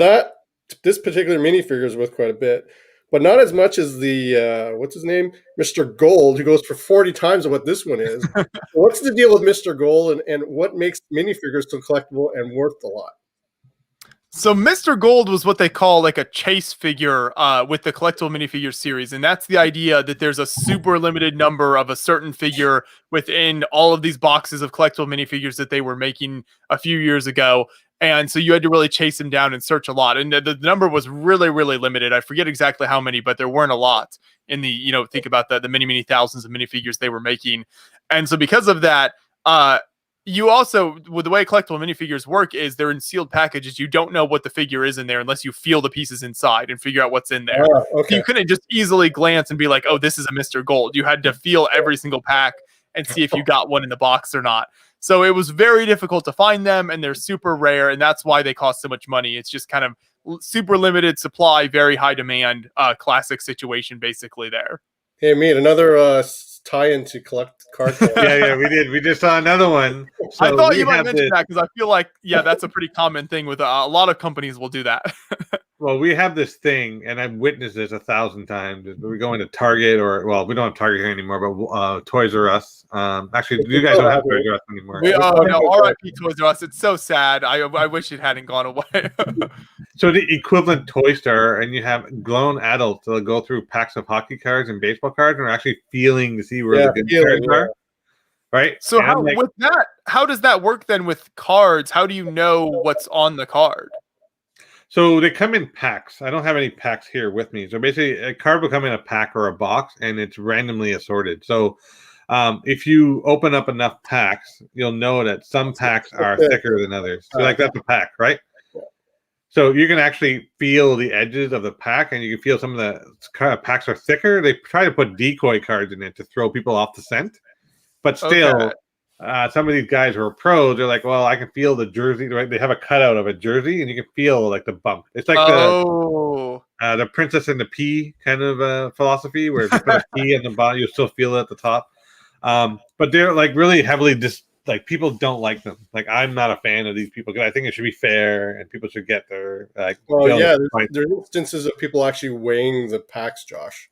this particular minifigure is worth quite a bit, but not as much as the what's his name, Mr. Gold, who goes for 40 times what this one is. So what's the deal with Mr. Gold, and what makes minifigures so collectible and worth a lot? So Mr. Gold was what they call like a chase figure with the collectible minifigure series. And that's the idea that there's a super limited number of a certain figure within all of these boxes of collectible minifigures that they were making a few years ago. And so you had to really chase them down and search a lot. And the number was really, really limited. I forget exactly how many, but there weren't a lot in the, think about the many, many thousands of minifigures they were making. And so because of that, you also, with the way collectible minifigures work is they're in sealed packages. You don't know what the figure is in there unless you feel the pieces inside and figure out what's in there. Okay. You couldn't just easily glance and be like, oh, this is a Mr. Gold. You had to feel every single pack and see if you got one in the box or not. So it was very difficult to find them, and they're super rare, and that's why they cost so much money. It's just kind of super limited supply, very high demand, classic situation basically there. Hey, meet another tie-in to collect card. Yeah, we did. We just saw another one. So I thought you might mention that because I feel like, that's a pretty common thing with a lot of companies will do that. Well, we have this thing, and I've witnessed this 1,000 times. We go into Target, we don't have Target here anymore, but Toys R Us. Actually, you guys don't have Toys R Us anymore. No, RIP Toys R Us. It's so sad. I wish it hadn't gone away. So the equivalent Toy Store, and you have grown adults that'll go through packs of hockey cards and baseball cards and are actually feeling to see where the good cards are. Right? So how does that work then with cards? How do you know what's on the card? So they come in packs. I don't have any packs here with me. So basically, a card will come in a pack or a box, and it's randomly assorted. So if you open up enough packs, you'll know that some packs are thicker than others. So like that's a pack, right? So you can actually feel the edges of the pack, and you can feel some of the packs are thicker. They try to put decoy cards in it to throw people off the scent. But still, some of these guys who are pros, they're like, well, I can feel the jersey. Right? They have a cutout of a jersey, and you can feel like the bump. It's like the Princess and the Pea kind of philosophy, where if you put a pea in the bottom, you'll still feel it at the top. But they're like really heavily like people don't like them. Like I'm not a fan of these people because I think it should be fair and people should get their like. Well, yeah, there are instances of people actually weighing the packs, Josh.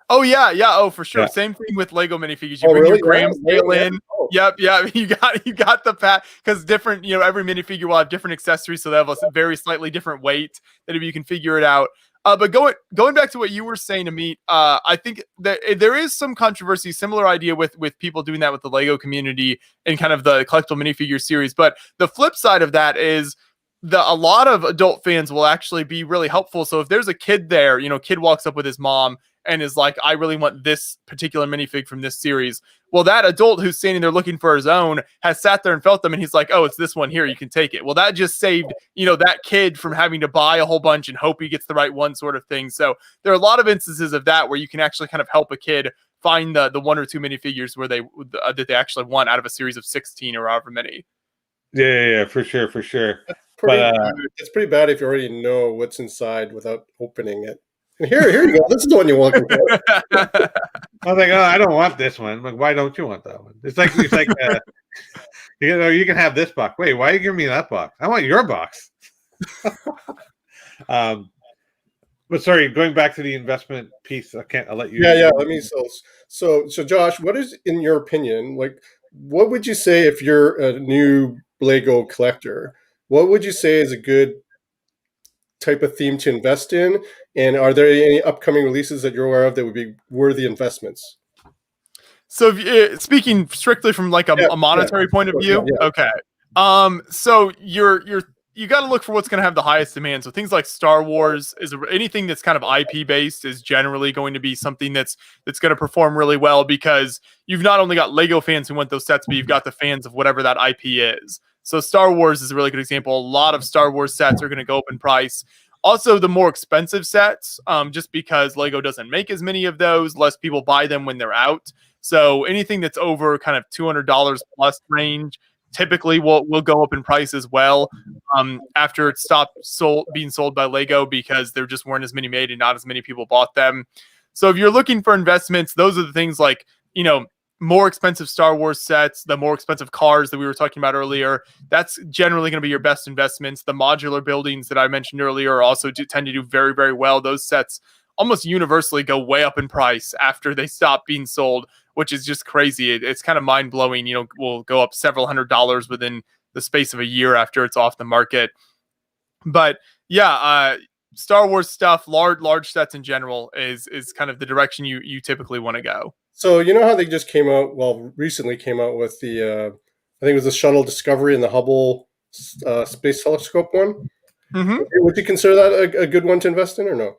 Oh yeah, oh for sure. Yeah. Same thing with Lego minifigures. You bring really? your gram scale in. Oh. Yep. You got the pack because different. Every minifigure will have different accessories, so they have a very slightly different weight. That if you can figure it out. But going back to what you were saying to me, I think that there is some controversy, similar idea with people doing that with the Lego community and kind of the collectible minifigure series. But the flip side of that is a lot of adult fans will actually be really helpful. So if there's a kid there, kid walks up with his mom and is like, I really want this particular minifig from this series. Well, that adult who's standing there looking for his own has sat there and felt them, and he's like, oh, it's this one here, you can take it. Well, that just saved, that kid from having to buy a whole bunch and hope he gets the right one sort of thing. So there are a lot of instances of that where you can actually kind of help a kid find the one or two minifigures where that they actually want out of a series of 16 or however many. Yeah, for sure. It's pretty bad if you already know what's inside without opening it. Here you go. This is the one you're looking for. I was like, oh, I don't want this one. I'm like, why don't you want that one? It's like you can have this box. Wait, why are you giving me that box? I want your box. But sorry, going back to the investment piece, I'll let you. Yeah. Let me. So, Josh, what is, in your opinion, like, what would you say if you're a new Lego collector? What would you say is a good type of theme to invest in, and are there any upcoming releases that you're aware of that would be worthy investments? So speaking strictly from like a monetary point of view, okay. So you got to look for what's going to have the highest demand. So things like Star Wars anything that's kind of IP based is generally going to be something that's going to perform really well, because you've not only got Lego fans who want those sets, but you've got the fans of whatever that IP is. So Star Wars is a really good example. A lot of Star Wars sets are going to go up in price. Also, the more expensive sets, just because Lego doesn't make as many of those, less people buy them when they're out. So anything that's over kind of $200 plus range typically will go up in price as well after it stopped being sold by Lego, because there just weren't as many made and not as many people bought them. So if you're looking for investments, those are the things like, more expensive Star Wars sets, the more expensive cars that we were talking about earlier. That's generally going to be your best investments. The modular buildings that I mentioned earlier also tend to do very, very well. Those sets almost universally go way up in price after they stop being sold, which is just crazy. It's kind of mind blowing. Will go up several $100s within the space of a year after it's off the market. But yeah, Star Wars stuff, large sets in general is kind of the direction you typically want to go. So you know how they just recently came out with the, I think it was the Shuttle Discovery and the Hubble Space Telescope one. Mm-hmm. Would you consider that a good one to invest in, or no?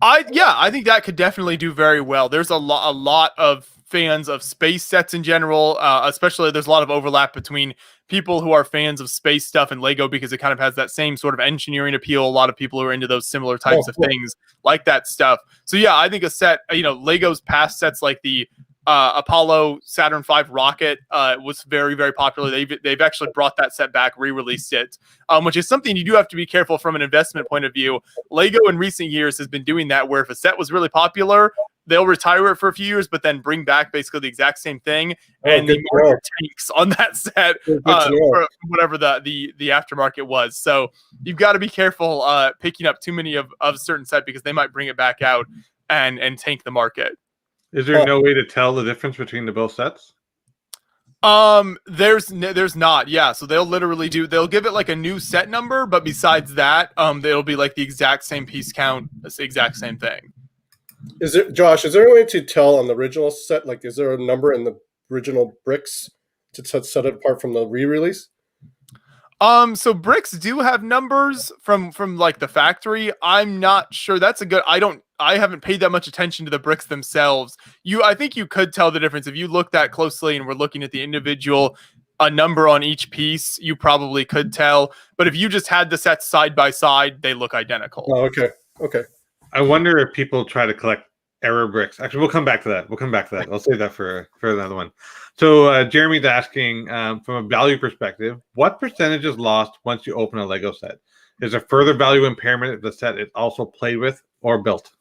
I think that could definitely do very well. There's a lot of fans of space sets in general, especially there's a lot of overlap between people who are fans of space stuff and Lego because it kind of has that same sort of engineering appeal. A lot of people who are into those similar types of things like that stuff. So yeah, I think a set, Lego's past sets like the Apollo Saturn V rocket was very, very popular. They've actually brought that set back, re-released it, which is something you do have to be careful from an investment point of view. Lego in recent years has been doing that, where if a set was really popular, they'll retire it for a few years, but then bring back basically the exact same thing, and the market tanks on that set for whatever the aftermarket was. So you've got to be careful picking up too many of a certain set because they might bring it back out and tank the market. Is there no way to tell the difference between the both sets? There's not. Yeah, so they'll give it like a new set number, but besides that, it'll be like the exact same piece count, it's the exact same thing. Josh, is there a way to tell on the original set? Like, is there a number in the original bricks to set it apart from the re-release? So bricks do have numbers from like the factory. I'm not sure. I haven't paid that much attention to the bricks themselves. I think you could tell the difference if you looked that closely and we're looking at the individual a number on each piece. You probably could tell, but if you just had the sets side by side, they look identical. Oh, okay. I wonder if people try to collect error bricks. Actually, we'll come back to that. I'll save that for another one. So Jeremy's asking, from a value perspective, what percentage is lost once you open a Lego set? Is there further value impairment if the set is also played with or built?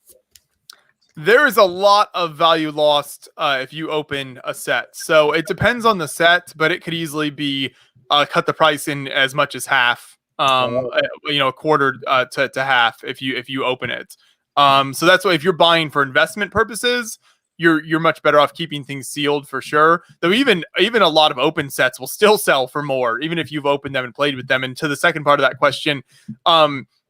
There is a lot of value lost if you open a set. So it depends on the set, but it could easily be cut the price in as much as half, a quarter to half if you open it. So that's why if you're buying for investment purposes, you're much better off keeping things sealed for sure. Though even a lot of open sets will still sell for more, even if you've opened them and played with them. And to the second part of that question,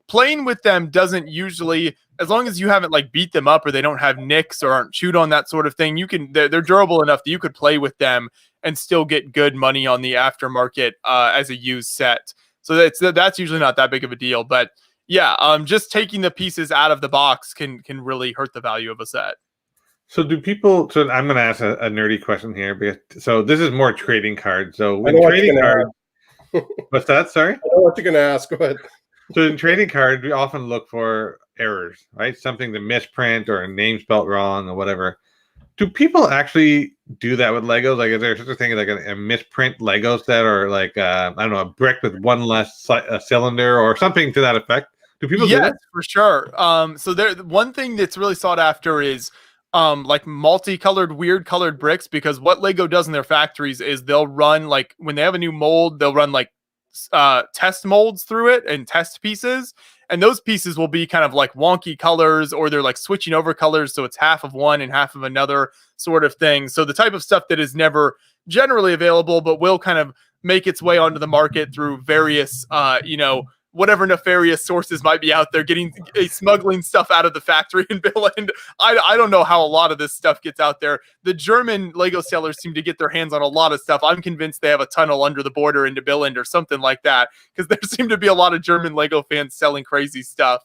playing with them doesn't usually, as long as you haven't like beat them up or they don't have nicks or aren't chewed on, that sort of thing, they're durable enough that you could play with them and still get good money on the aftermarket as a used set. So that's usually not that big of a deal. But yeah, just taking the pieces out of the box can really hurt the value of a set. So do people? So I'm going to ask a nerdy question here. So this is more trading cards. So when trading cards, what's that? Sorry. I know what you're going to ask. Go ahead. So in trading cards, we often look for errors, right? Something to misprint or a name spelled wrong or whatever. Do people actually do that with Legos? Like, is there such a thing like a misprint Lego set, or like I don't know, a brick with one less cylinder or something to that effect? Do people do that? For sure. So one thing that's really sought after is like multicolored, weird colored bricks, because what Lego does in their factories is they'll run, like when they have a new mold, they'll run like test molds through it and test pieces. And those pieces will be kind of like wonky colors, or they're like switching over colors. So it's half of one and half of another sort of thing. So the type of stuff that is never generally available, but will kind of make its way onto the market through various, whatever nefarious sources might be out there smuggling stuff out of the factory in Billund. I don't know how a lot of this stuff gets out there. The German Lego sellers seem to get their hands on a lot of stuff. I'm convinced they have a tunnel under the border into Billund or something like that, because there seem to be a lot of German Lego fans selling crazy stuff.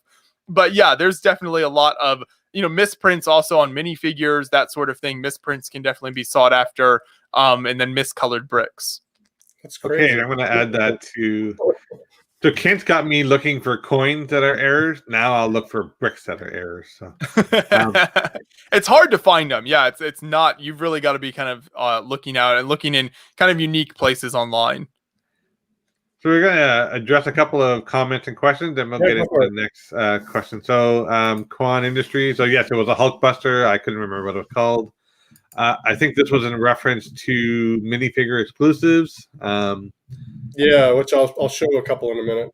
But yeah, there's definitely a lot of, misprints also on minifigures, that sort of thing. Misprints can definitely be sought after, and then miscolored bricks. That's crazy. Okay, I'm going to add that to... So Kent's got me looking for coins that are errors. Now I'll look for bricks that are errors. So it's hard to find them. Yeah, it's not. You've really got to be kind of looking out and looking in kind of unique places online. So we're going to address a couple of comments and questions, then we'll get into the next question. So Quan Industries. So yes, it was a Hulkbuster. I couldn't remember what it was called. I think this was in reference to minifigure exclusives. Yeah, which I'll show a couple in a minute.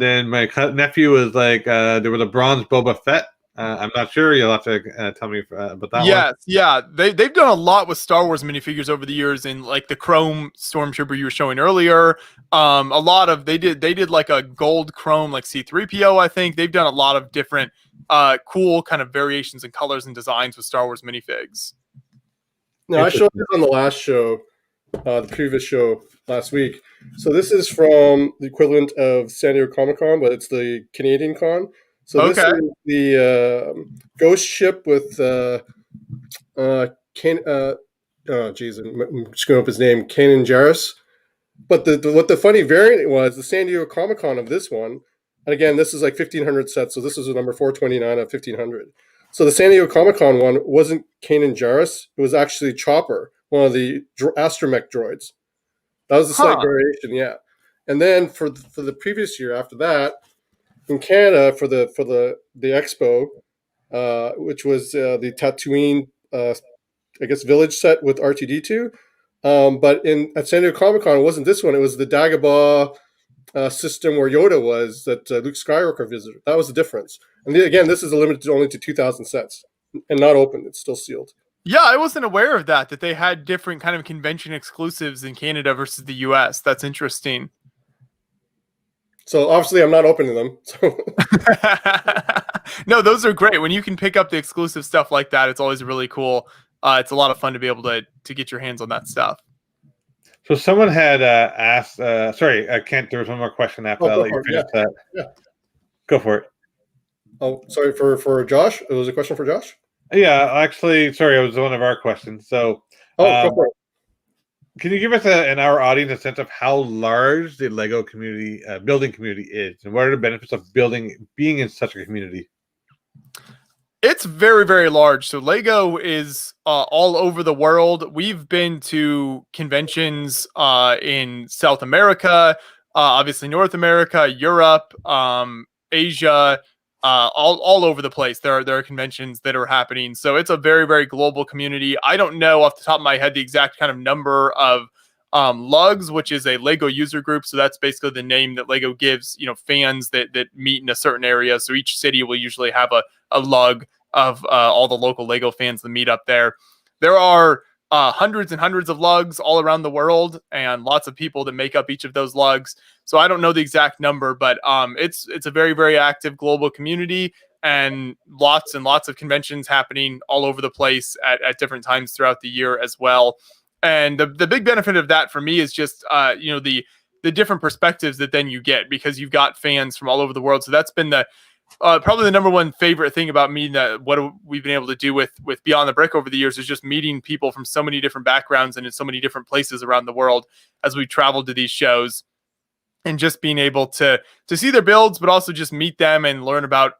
Then my nephew was like, there was a bronze Boba Fett. I'm not sure. You'll have to tell me about that. Yes, yeah. They've done a lot with Star Wars minifigures over the years, in like the Chrome Stormtrooper you were showing earlier. A lot of they did like a gold Chrome like C-3PO. I think they've done a lot of different cool kind of variations in colors and designs with Star Wars minifigs. No, I showed this on the last show. the previous show last week. So this is from the equivalent of San Diego Comic Con, but it's the Canadian con. So this Okay. is the ghost ship with oh geez, I'm screwing up his name, Kanan Jarrus. But what the funny variant was, the San Diego Comic Con of this one, and again, this is like 1,500 sets, so this is a number 429 of 1,500. So the San Diego Comic Con one wasn't Kanan Jarrus, it was actually Chopper, one of the astromech droids. That was a slight Huh. variation, yeah. And then for the previous year after that, in Canada for the expo, which was the Tatooine, I guess, village set with R2D2. But at San Diego Comic Con, it wasn't this one. It was the Dagobah system where Yoda was that Luke Skywalker visited. That was the difference. And again, this is limited only to 2,000 sets and not open. It's still sealed. Yeah, I wasn't aware of that they had different kind of convention exclusives in Canada versus the US. That's interesting. So obviously, I'm not opening them. So No, those are great. When you can pick up the exclusive stuff like that, it's always really cool. It's a lot of fun to be able to get your hands on that stuff. So someone had asked. Sorry, Kent. There was one more question after that. I'll let you finish that. Yeah. Go for it. Oh, sorry for Josh. It was a question for Josh. Yeah, actually, sorry, it was one of our questions. So, Go for it. can you give us in our audience a sense of how large the Lego community, building community is, and what are the benefits of being in such a community? It's very, very large. So Lego is all over the world. We've been to conventions in South America, obviously North America, Europe, Asia, all over the place. There are conventions that are happening. So it's a very, very global community. I don't know off the top of my head the exact kind of number of lugs, which is a Lego user group. So that's basically the name that Lego gives, fans that meet in a certain area. So each city will usually have a lug of all the local Lego fans that meet up there. There are hundreds and hundreds of lugs all around the world, and lots of people that make up each of those lugs. So I don't know the exact number, but it's a very, very active global community, and lots of conventions happening all over the place at different times throughout the year as well. And the big benefit of that for me is just the different perspectives that then you get, because you've got fans from all over the world. So that's been the probably the number one favorite thing about me, that what we've been able to do with Beyond the Brick over the years is just meeting people from so many different backgrounds and in so many different places around the world as we traveled to these shows, and just being able to see their builds, but also just meet them and learn about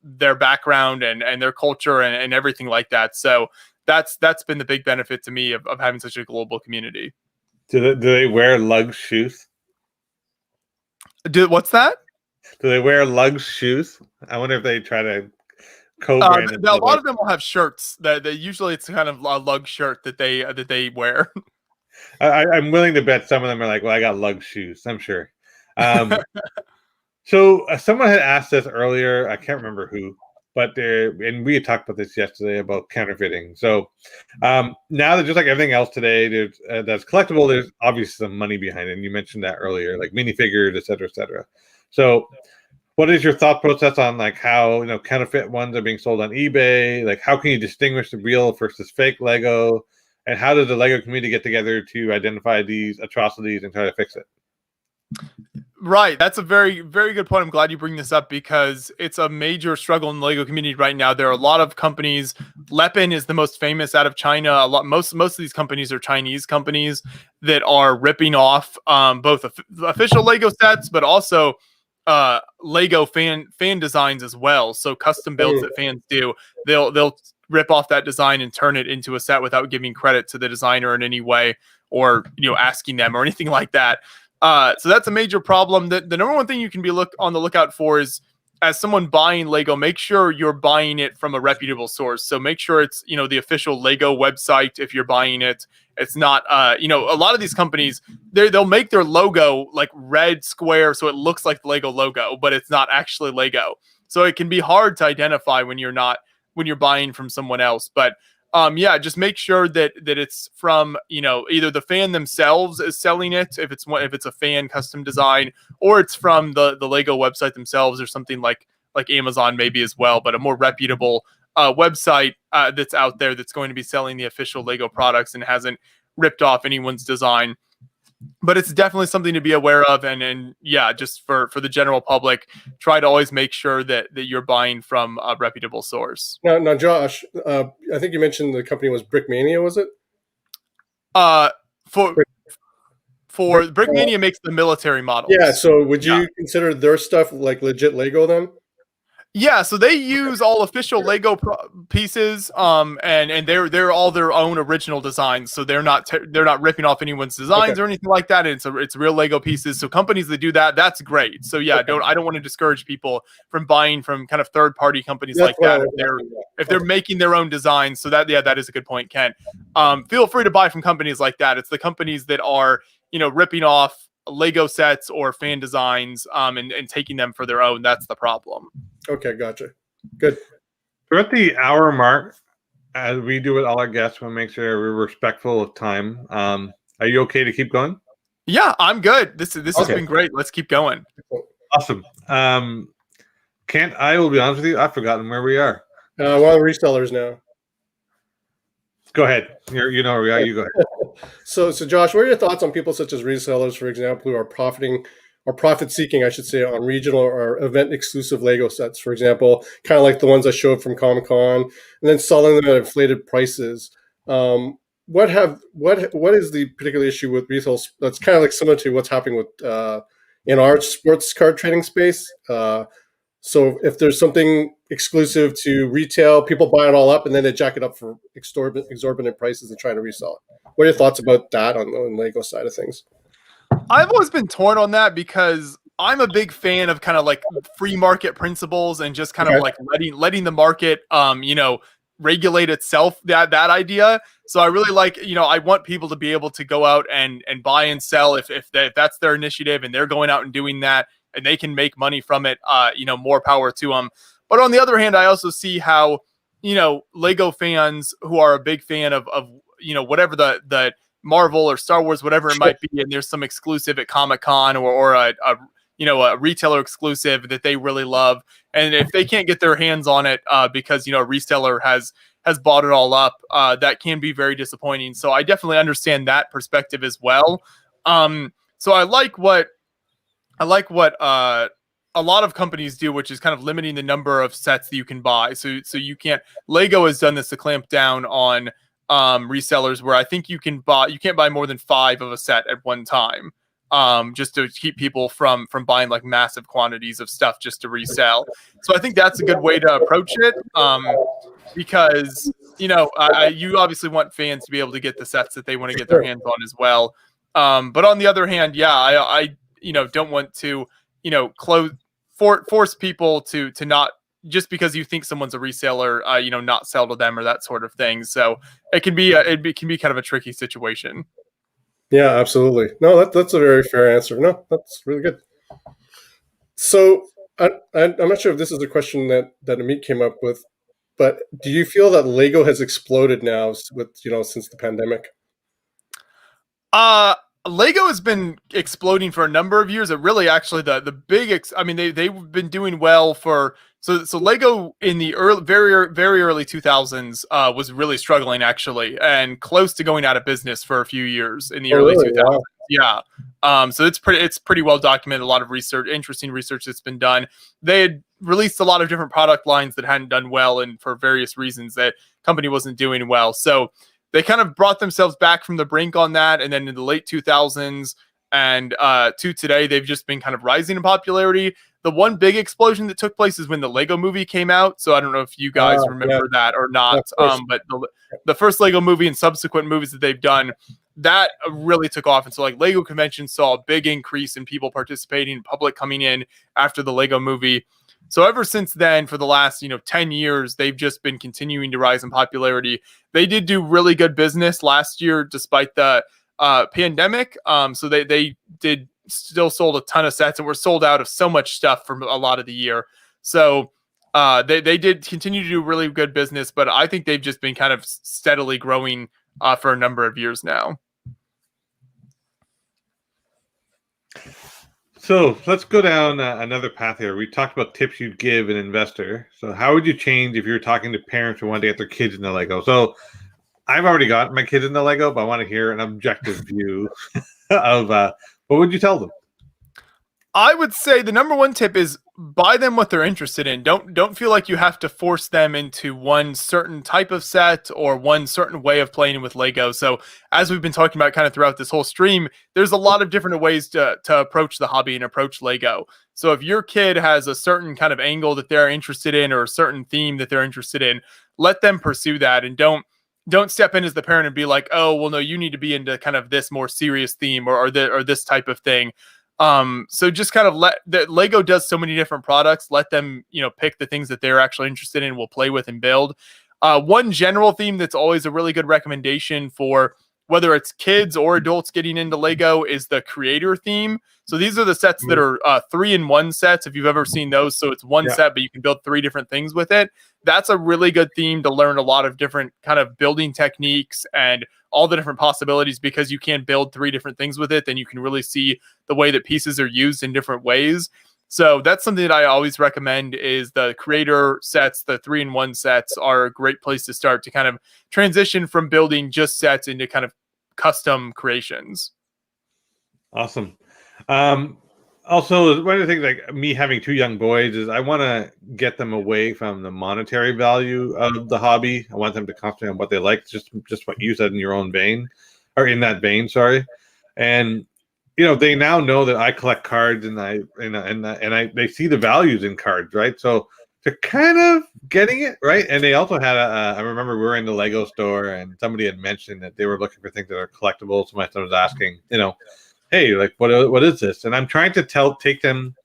their background and their culture and everything like that. So that's been the big benefit to me of having such a global community. Do they wear lug shoes? What's that? Do they wear lug shoes? I wonder if they try to co-brand it. A lot of them will have shirts that usually it's kind of a lug shirt that they wear. I'm willing to bet some of them are like, well, I got lug shoes, I'm sure. So someone had asked us earlier, I can't remember who, but and we had talked about this yesterday about counterfeiting. So now that just like everything else today, there's that's collectible, there's obviously some money behind it. And you mentioned that earlier, like minifigures, et cetera, et cetera. So what is your thought process on like how counterfeit ones are being sold on eBay? Like how can you distinguish the real versus fake Lego? And how does the Lego community get together to identify these atrocities and try to fix it? Right. That's a very, very good point. I'm glad you bring this up, because it's a major struggle in the Lego community right now. There are a lot of companies. Lepin is the most famous out of China. Most of these companies are Chinese companies that are ripping off both official Lego sets, but also Lego fan designs as well. So custom builds that fans do, they'll rip off that design and turn it into a set without giving credit to the designer in any way, or asking them or anything like that. So that's a major problem. The number one thing you can be on the lookout for is, as someone buying Lego, make sure you're buying it from a reputable source. So make sure it's the official Lego website. If you're buying it, it's not a lot of these companies, they'll make their logo like red square so it looks like the Lego logo, but it's not actually Lego. So it can be hard to identify when you're buying from someone else. But just make sure that it's from either the fan themselves is selling it, if it's a fan custom design, or it's from the Lego website themselves, or something like Amazon maybe as well, but a more reputable website that's out there that's going to be selling the official Lego products and hasn't ripped off anyone's design. But it's definitely something to be aware of, and yeah, just for the general public, try to always make sure that you're buying from a reputable source. Now, Josh, I think you mentioned the company was Brickmania, was it? For Brickmania makes the military models. Yeah. So would you consider their stuff like legit Lego then? Yeah, so they use all official Lego pieces, and they're all their own original designs. So they're not ripping off anyone's designs or anything like that. It's real Lego pieces. So companies that do that, that's great. So yeah, I don't want to discourage people from buying from kind of third party companies like that if they're making their own designs. So that is a good point, Ken. Feel free to buy from companies like that. It's the companies that are ripping off Lego sets or fan designs and taking them for their own. That's the problem. Okay, gotcha. Good. We're at the hour mark. As we do with all our guests, we'll make sure we're respectful of time. Are you okay to keep going? Yeah, I'm good. This has been great. Let's keep going. Awesome. Kent, I will be honest with you, I've forgotten where we are. We're on resellers now. Go ahead. You know where we are. You go ahead. So Josh, what are your thoughts on people such as resellers, for example, who are profiting or profit-seeking, I should say, on regional or event-exclusive Lego sets, for example, kind of like the ones I showed from Comic-Con, and then selling them at inflated prices? What is the particular issue with resale? That's kind of like similar to what's happening with in our sports card trading space. So if there's something exclusive to retail, people buy it all up and then they jack it up for exorbitant prices and try to resell it. What are your thoughts about that on the Lego side of things? I've always been torn on that because I'm a big fan of kind of like free market principles and just kind of like letting the market, regulate itself, that idea. So I really like, I want people to be able to go out and buy and sell if that's their initiative and they're going out and doing that and they can make money from it, more power to them. But on the other hand, I also see how, Lego fans who are a big fan of whatever the Marvel or Star Wars, whatever it might be, and there's some exclusive at Comic-Con or a retailer exclusive that they really love, and if they can't get their hands on it because a reseller has bought it all up, that can be very disappointing. So I definitely understand that perspective as well. So I like what a lot of companies do, which is kind of limiting the number of sets that you can buy. So you can't. Lego has done this to clamp down on resellers, where I think you can't buy more than 5 of a set at one time, just to keep people from buying like massive quantities of stuff just to resell. So I think that's a good way to approach it, because you obviously want fans to be able to get the sets that they want to get their hands on as well. But on the other hand, I don't want to force people to not, just because you think someone's a reseller, not sell to them or that sort of thing. So it can be kind of a tricky situation. Yeah, absolutely. No, that's a very fair answer. No, that's really good. So I'm not sure if this is a question that Amit came up with, but do you feel that Lego has exploded now with since the pandemic? Lego has been exploding for a number of years. It really, actually, the big, they've been doing well for. So Lego in the very early 2000s was really struggling, actually, and close to going out of business for a few years in the early 2000s. Wow. Yeah. So it's pretty well documented. A lot of interesting research that's been done. They had released a lot of different product lines that hadn't done well, and for various reasons that company wasn't doing well. So they kind of brought themselves back from the brink on that, and then in the late 2000s and to today, they've just been kind of rising in popularity. The one big explosion that took place is when the Lego movie came out. So I don't know if you guys remember that or not, but the first Lego movie and subsequent movies that they've done, that really took off. And so like Lego conventions saw a big increase in people participating, public coming in after the Lego movie. So ever since then, for the last 10 years, they've just been continuing to rise in popularity. They did do really good business last year, despite the pandemic. So they did still sold a ton of sets and were sold out of so much stuff for a lot of the year. So they did continue to do really good business, but I think they've just been kind of steadily growing for a number of years now. So let's go down another path here. We talked about tips you'd give an investor. So how would you change if you're talking to parents who want to get their kids into Lego? So I've already got my kids into Lego, but I want to hear an objective view of what would you tell them? I would say the number one tip is buy them what they're interested in. Don't feel like you have to force them into one certain type of set or one certain way of playing with Lego. So as we've been talking about kind of throughout this whole stream, there's a lot of different ways to approach the hobby and approach Lego. So if your kid has a certain kind of angle that they're interested in or a certain theme that they're interested in, let them pursue that and don't step in as the parent and be like, oh, well, no, you need to be into kind of this more serious theme or this type of thing. So just kind of let the Lego does so many different products. Let them, pick the things that they're actually interested in, will play with and build. One general theme that's always a really good recommendation for whether it's kids or adults getting into Lego is the creator theme. So these are the sets that are 3-in-1 sets, if you've ever seen those. So it's one set, but you can build 3 different things with it. That's a really good theme to learn a lot of different kind of building techniques and all the different possibilities, because you can build 3 different things with it. Then you can really see the way that pieces are used in different ways. So that's something that I always recommend is the creator sets. The 3-in-1 sets are a great place to start to kind of transition from building just sets into kind of custom creations. Awesome. Also, one of the things, like me having 2 young boys, is I want to get them away from the monetary value of the hobby. I want them to concentrate on what they like, just what you said in your own vein, or in that vein, sorry. And they now know that I collect cards, and they see the values in cards, right? So they're kind of getting it, right? And they also had I remember we were in the Lego store, and somebody had mentioned that they were looking for things that are collectible. So my son was asking, hey, like what is this? And I'm trying to take them.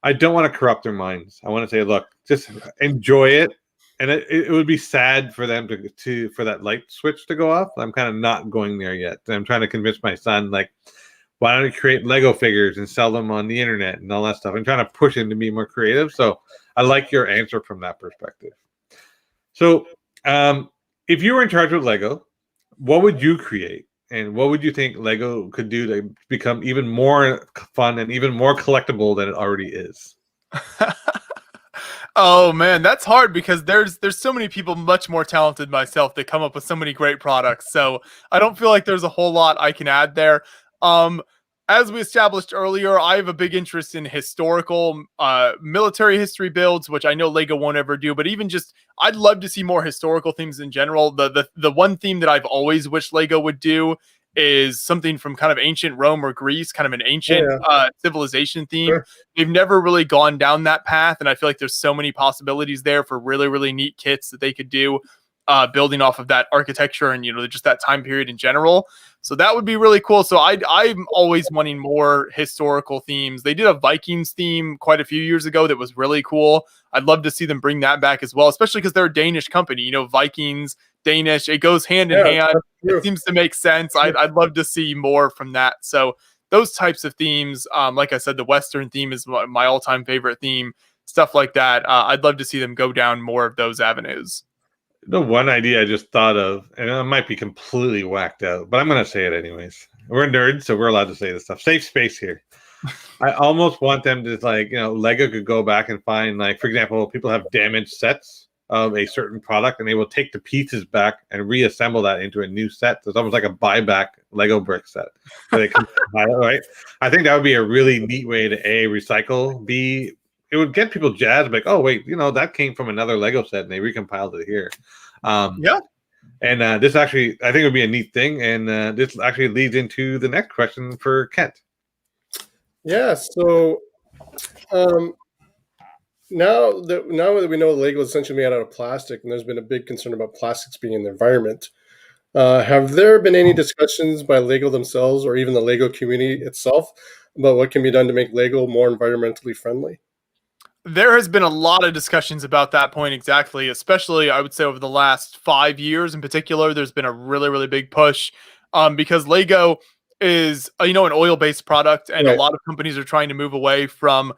I don't want to corrupt their minds. I want to say, look, just enjoy it. And it would be sad for them to for that light switch to go off. I'm kind of not going there yet. I'm trying to convince my son, like, why don't you create Lego figures and sell them on the internet and all that stuff? I'm trying to push him to be more creative. So I like your answer from that perspective. So if you were in charge of Lego, what would you create? And what would you think Lego could do to become even more fun and even more collectible than it already is? Oh man, that's hard because there's so many people much more talented than myself that come up with so many great products. So I don't feel like there's a whole lot I can add there. As we established earlier, I have a big interest in historical military history builds, which I know Lego won't ever do, but even just I'd love to see more historical themes in general. The one theme that I've always wished Lego would do is something from kind of ancient Rome or Greece, kind of an ancient civilization theme. Sure. They've never really gone down that path, and I feel like there's so many possibilities there for really, really neat kits that they could do, building off of that architecture and just that time period in general. So that would be really cool. So I'm always wanting more historical themes. They did a Vikings theme quite a few years ago that was really cool. I'd love to see them bring that back as well, especially because they're a Danish company. Vikings, Danish, it goes hand in hand. It seems to make sense. I'd love to see more from that. So those types of themes, like I said, the Western theme is my all-time favorite theme. Stuff like that. I'd love to see them go down more of those avenues. The one idea I just thought of, and it might be completely whacked out, but I'm going to say it anyways. We're nerds, so we're allowed to say this stuff. Safe space here. I almost want them to, Lego could go back and find, for example, people have damaged sets of a certain product, and they will take the pieces back and reassemble that into a new set. So it's almost like a buyback Lego brick set. So they can, right? I think that would be a really neat way to A, recycle, B, it would get people jazzed, like, oh, wait, that came from another Lego set, and they recompiled it here. And this actually, I think, would be a neat thing. And this actually leads into the next question for Kent. Yeah. So now that we know Lego is essentially made out of plastic, and there's been a big concern about plastics being in the environment, have there been any discussions by Lego themselves or even the Lego community itself about what can be done to make Lego more environmentally friendly? There has been a lot of discussions about that point exactly, especially I would say over the last 5 years in particular. There's been a really, really big push because Lego is, an oil-based product, and a lot of companies are trying to move away from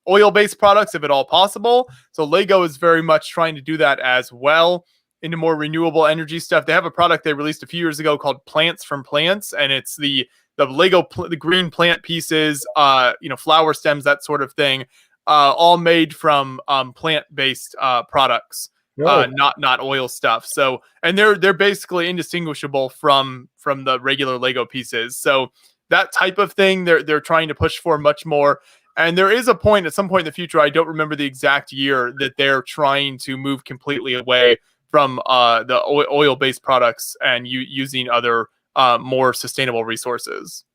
oil-based products if at all possible. So Lego is very much trying to do that as well into more renewable energy stuff. They have a product they released a few years ago called Plants from Plants, and it's the Lego the green plant pieces, flower stems, that sort of thing. All made from plant-based products. No. not oil stuff. So, and they're basically indistinguishable from the regular Lego pieces. So that type of thing they're trying to push for much more. And there is a point at some point in the future, I don't remember the exact year, that they're trying to move completely away from the oil-based products and using other more sustainable resources.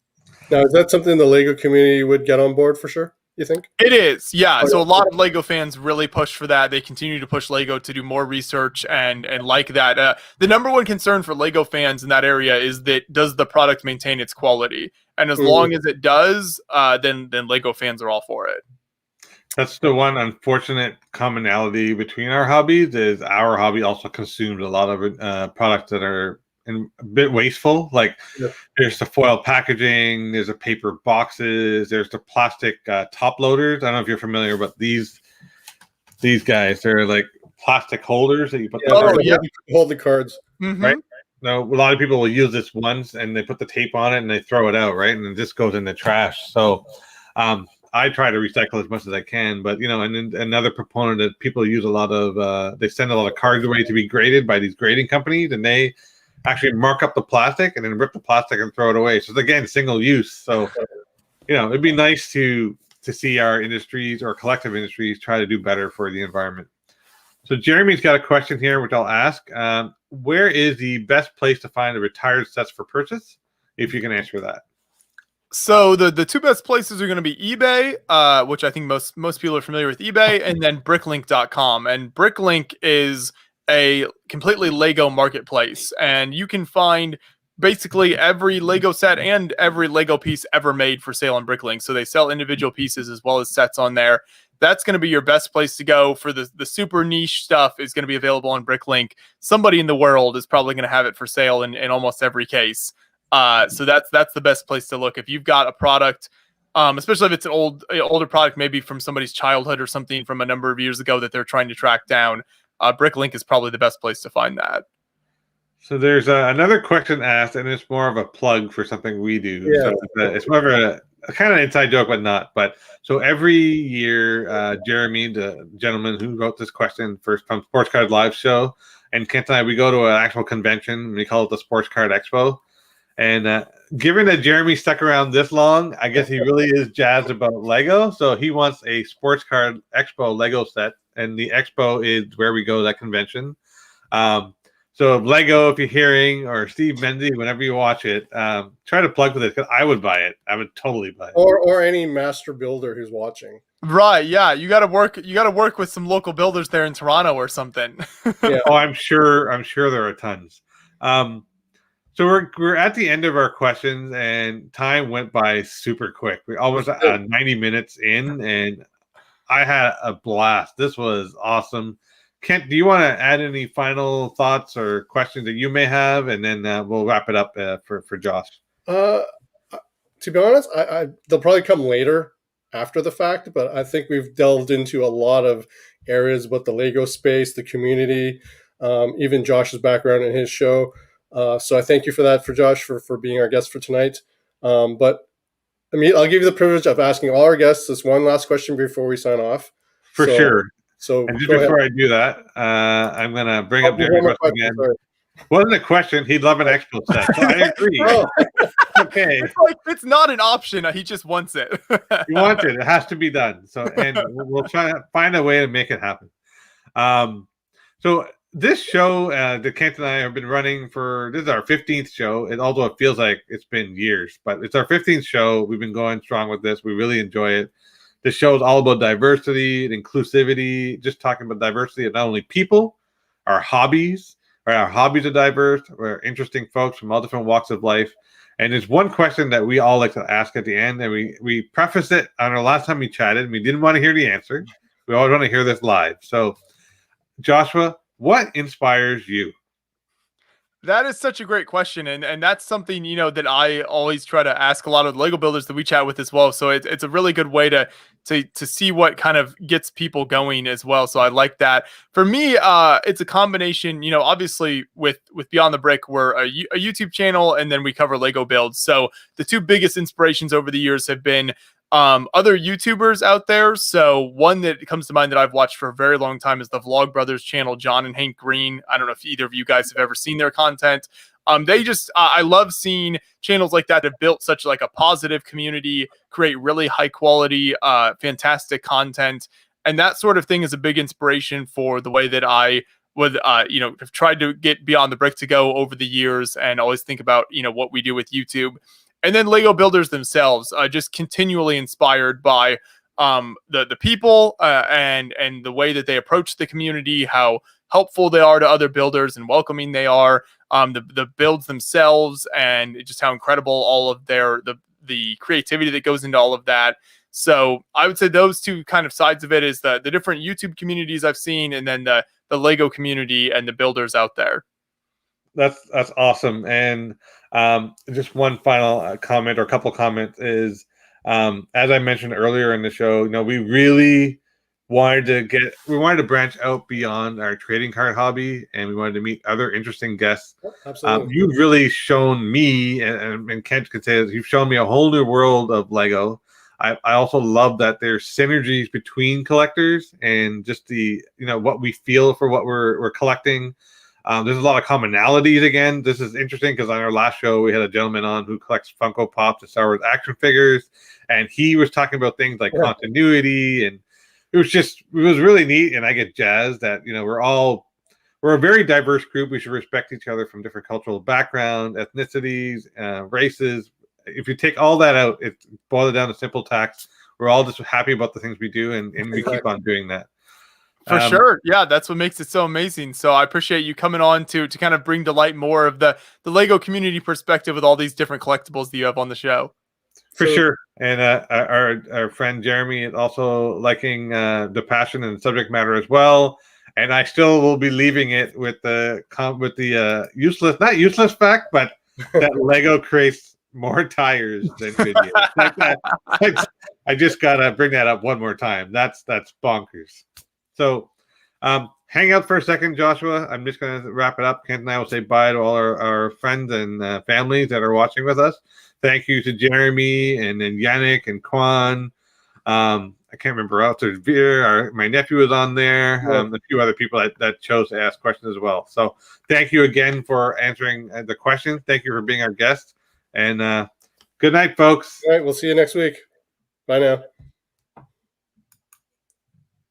Now, is that something the Lego community would get on board for sure, you think? It is, yeah. Oh, So a yeah. lot of Lego fans really push for that. They continue to push Lego to do more research and like that. The number one concern for Lego fans in that area is that does the product maintain its quality? And as long as it does, then Lego fans are all for it. That's the one unfortunate commonality between our hobbies is our hobby also consumes a lot of products that are a bit wasteful. Like there's the foil packaging, there's the paper boxes, there's the plastic top loaders. I don't know if you're familiar, but these guys, they're like plastic holders that you put. Hold the cards, right? Now, a lot of people will use this once and they put the tape on it and they throw it out, right? And it just goes in the trash. So, I try to recycle as much as I can, but and then another proponent that people use a lot of, they send a lot of cards away to be graded by these grading companies, and they actually mark up the plastic and then rip the plastic and throw it away. So it's, again, single use. So, it'd be nice to see our industries or collective industries try to do better for the environment. So Jeremy's got a question here, which I'll ask. Where is the best place to find the retired sets for purchase? If you can answer that. So the two best places are going to be eBay, which I think most people are familiar with eBay, and then bricklink.com. And Bricklink is a completely Lego marketplace, and you can find basically every Lego set and every Lego piece ever made for sale on Bricklink. So they sell individual pieces as well as sets on there. That's going to be your best place to go. For the super niche stuff is going to be available on Bricklink. Somebody in the world is probably going to have it for sale in almost every case. So that's the best place to look. If you've got a product, especially if it's an older product, maybe from somebody's childhood or something from a number of years ago that they're trying to track down, Bricklink is probably the best place to find that. So there's another question asked, and it's more of a plug for something we do. Yeah. So it's more of a kind of inside joke, but not. But so every year, Jeremy, the gentleman who wrote this question first from Sports Card Live Show, and Kent and I, we go to an actual convention. We call it the Sports Card Expo. And given that Jeremy stuck around this long, I guess he really is jazzed about Lego. So he wants a Sports Card Expo Lego set. And the Expo is where we go to that convention. So Lego, if you're hearing, or Steve Menzie, whenever you watch it, try to plug with it, because I would buy it. I would totally buy it. Or any master builder who's watching. Right, yeah. You gotta work with some local builders there in Toronto or something. Yeah. Oh, I'm sure there are tons. So we're at the end of our questions, and time went by super quick. We're almost 90 minutes in, and I had a blast. This was awesome. Kent, do you want to add any final thoughts or questions that you may have, and then we'll wrap it up for Josh? To be honest, they'll probably come later after the fact, but I think we've delved into a lot of areas about the Lego space, the community, even Josh's background in his show. So I thank you for that, for Josh, for being our guest for tonight. But I mean, I'll give you the privilege of asking all our guests this one last question before we sign off. For sure. So and just before I do that, I'm going to bring up Jeremy again. Wasn't a question. He'd love an Expo set. So I agree. Okay. It's not an option. He just wants it. He wants it. It has to be done. So, and we'll try to find a way to make it happen. So this show that Kent and I have been running this is our 15th show. Although it feels like it's been years, but it's our 15th show. We've been going strong with this. We really enjoy it. This show is all about diversity and inclusivity, just talking about diversity of not only people, our hobbies. Our hobbies are diverse. We're interesting folks from all different walks of life. And there's one question that we all like to ask at the end, and we preface it on our last time we chatted. We didn't want to hear the answer. We always want to hear this live. So, Joshua, what inspires you? That is such a great question, and that's something that I always try to ask a lot of Lego builders that we chat with as well. So it's a really good way to to see what kind of gets people going as well. So I like that. For me, it's a combination. Obviously with Beyond the Brick, we're a YouTube channel, and then we cover Lego builds. So the two biggest inspirations over the years have been other YouTubers out there. So one that comes to mind that I've watched for a very long time is the Vlog Brothers channel, John and Hank Green. I don't know if either of you guys have ever seen their content. They just, I love seeing channels like that have built such like a positive community, create really high quality, fantastic content. And that sort of thing is a big inspiration for the way that I would, have tried to get Beyond the Brick to go over the years, and always think about, what we do with YouTube. And then Lego builders themselves, just continually inspired by the people and the way that they approach the community, how helpful they are to other builders and welcoming they are, the builds themselves, and just how incredible all of the creativity that goes into all of that. So I would say those two kind of sides of it is the different YouTube communities I've seen, and then the Lego community and the builders out there. That's awesome. And just one final comment or a couple comments is, as I mentioned earlier in the show, we really wanted to branch out beyond our trading card hobby, and we wanted to meet other interesting guests. Absolutely. You've really shown me, and Kent could say this, you've shown me a whole new world of Lego. I also love that there's synergies between collectors and just the what we feel for what we're collecting. There's a lot of commonalities. Again, this is interesting because on our last show we had a gentleman on who collects Funko Pops and Star Wars action figures, and he was talking about things like continuity, and it was really neat. And I get jazzed that we're a very diverse group. We should respect each other from different cultural backgrounds, ethnicities, races. If you take all that out, it boils down to simple tax. We're all just happy about the things we do, and we keep on doing that. For sure. Yeah, that's what makes it so amazing. So I appreciate you coming on to kind of bring to light more of the Lego community perspective with all these different collectibles that you have on the show. For sure. And our friend Jeremy is also liking the passion and subject matter as well. And I still will be leaving it with the not useless fact, but that Lego creates more tires than videos. I just gotta bring that up one more time. That's bonkers. So hang out for a second, Joshua. I'm just gonna wrap it up. Kent and I will say bye to all our friends and families that are watching with us. Thank you to Jeremy and then Yannick and Kwan. I can't remember else. There's Veer. My nephew was on there. A few other people that chose to ask questions as well. So thank you again for answering the questions. Thank you for being our guest. And good night, folks. All right. We'll see you next week. Bye now.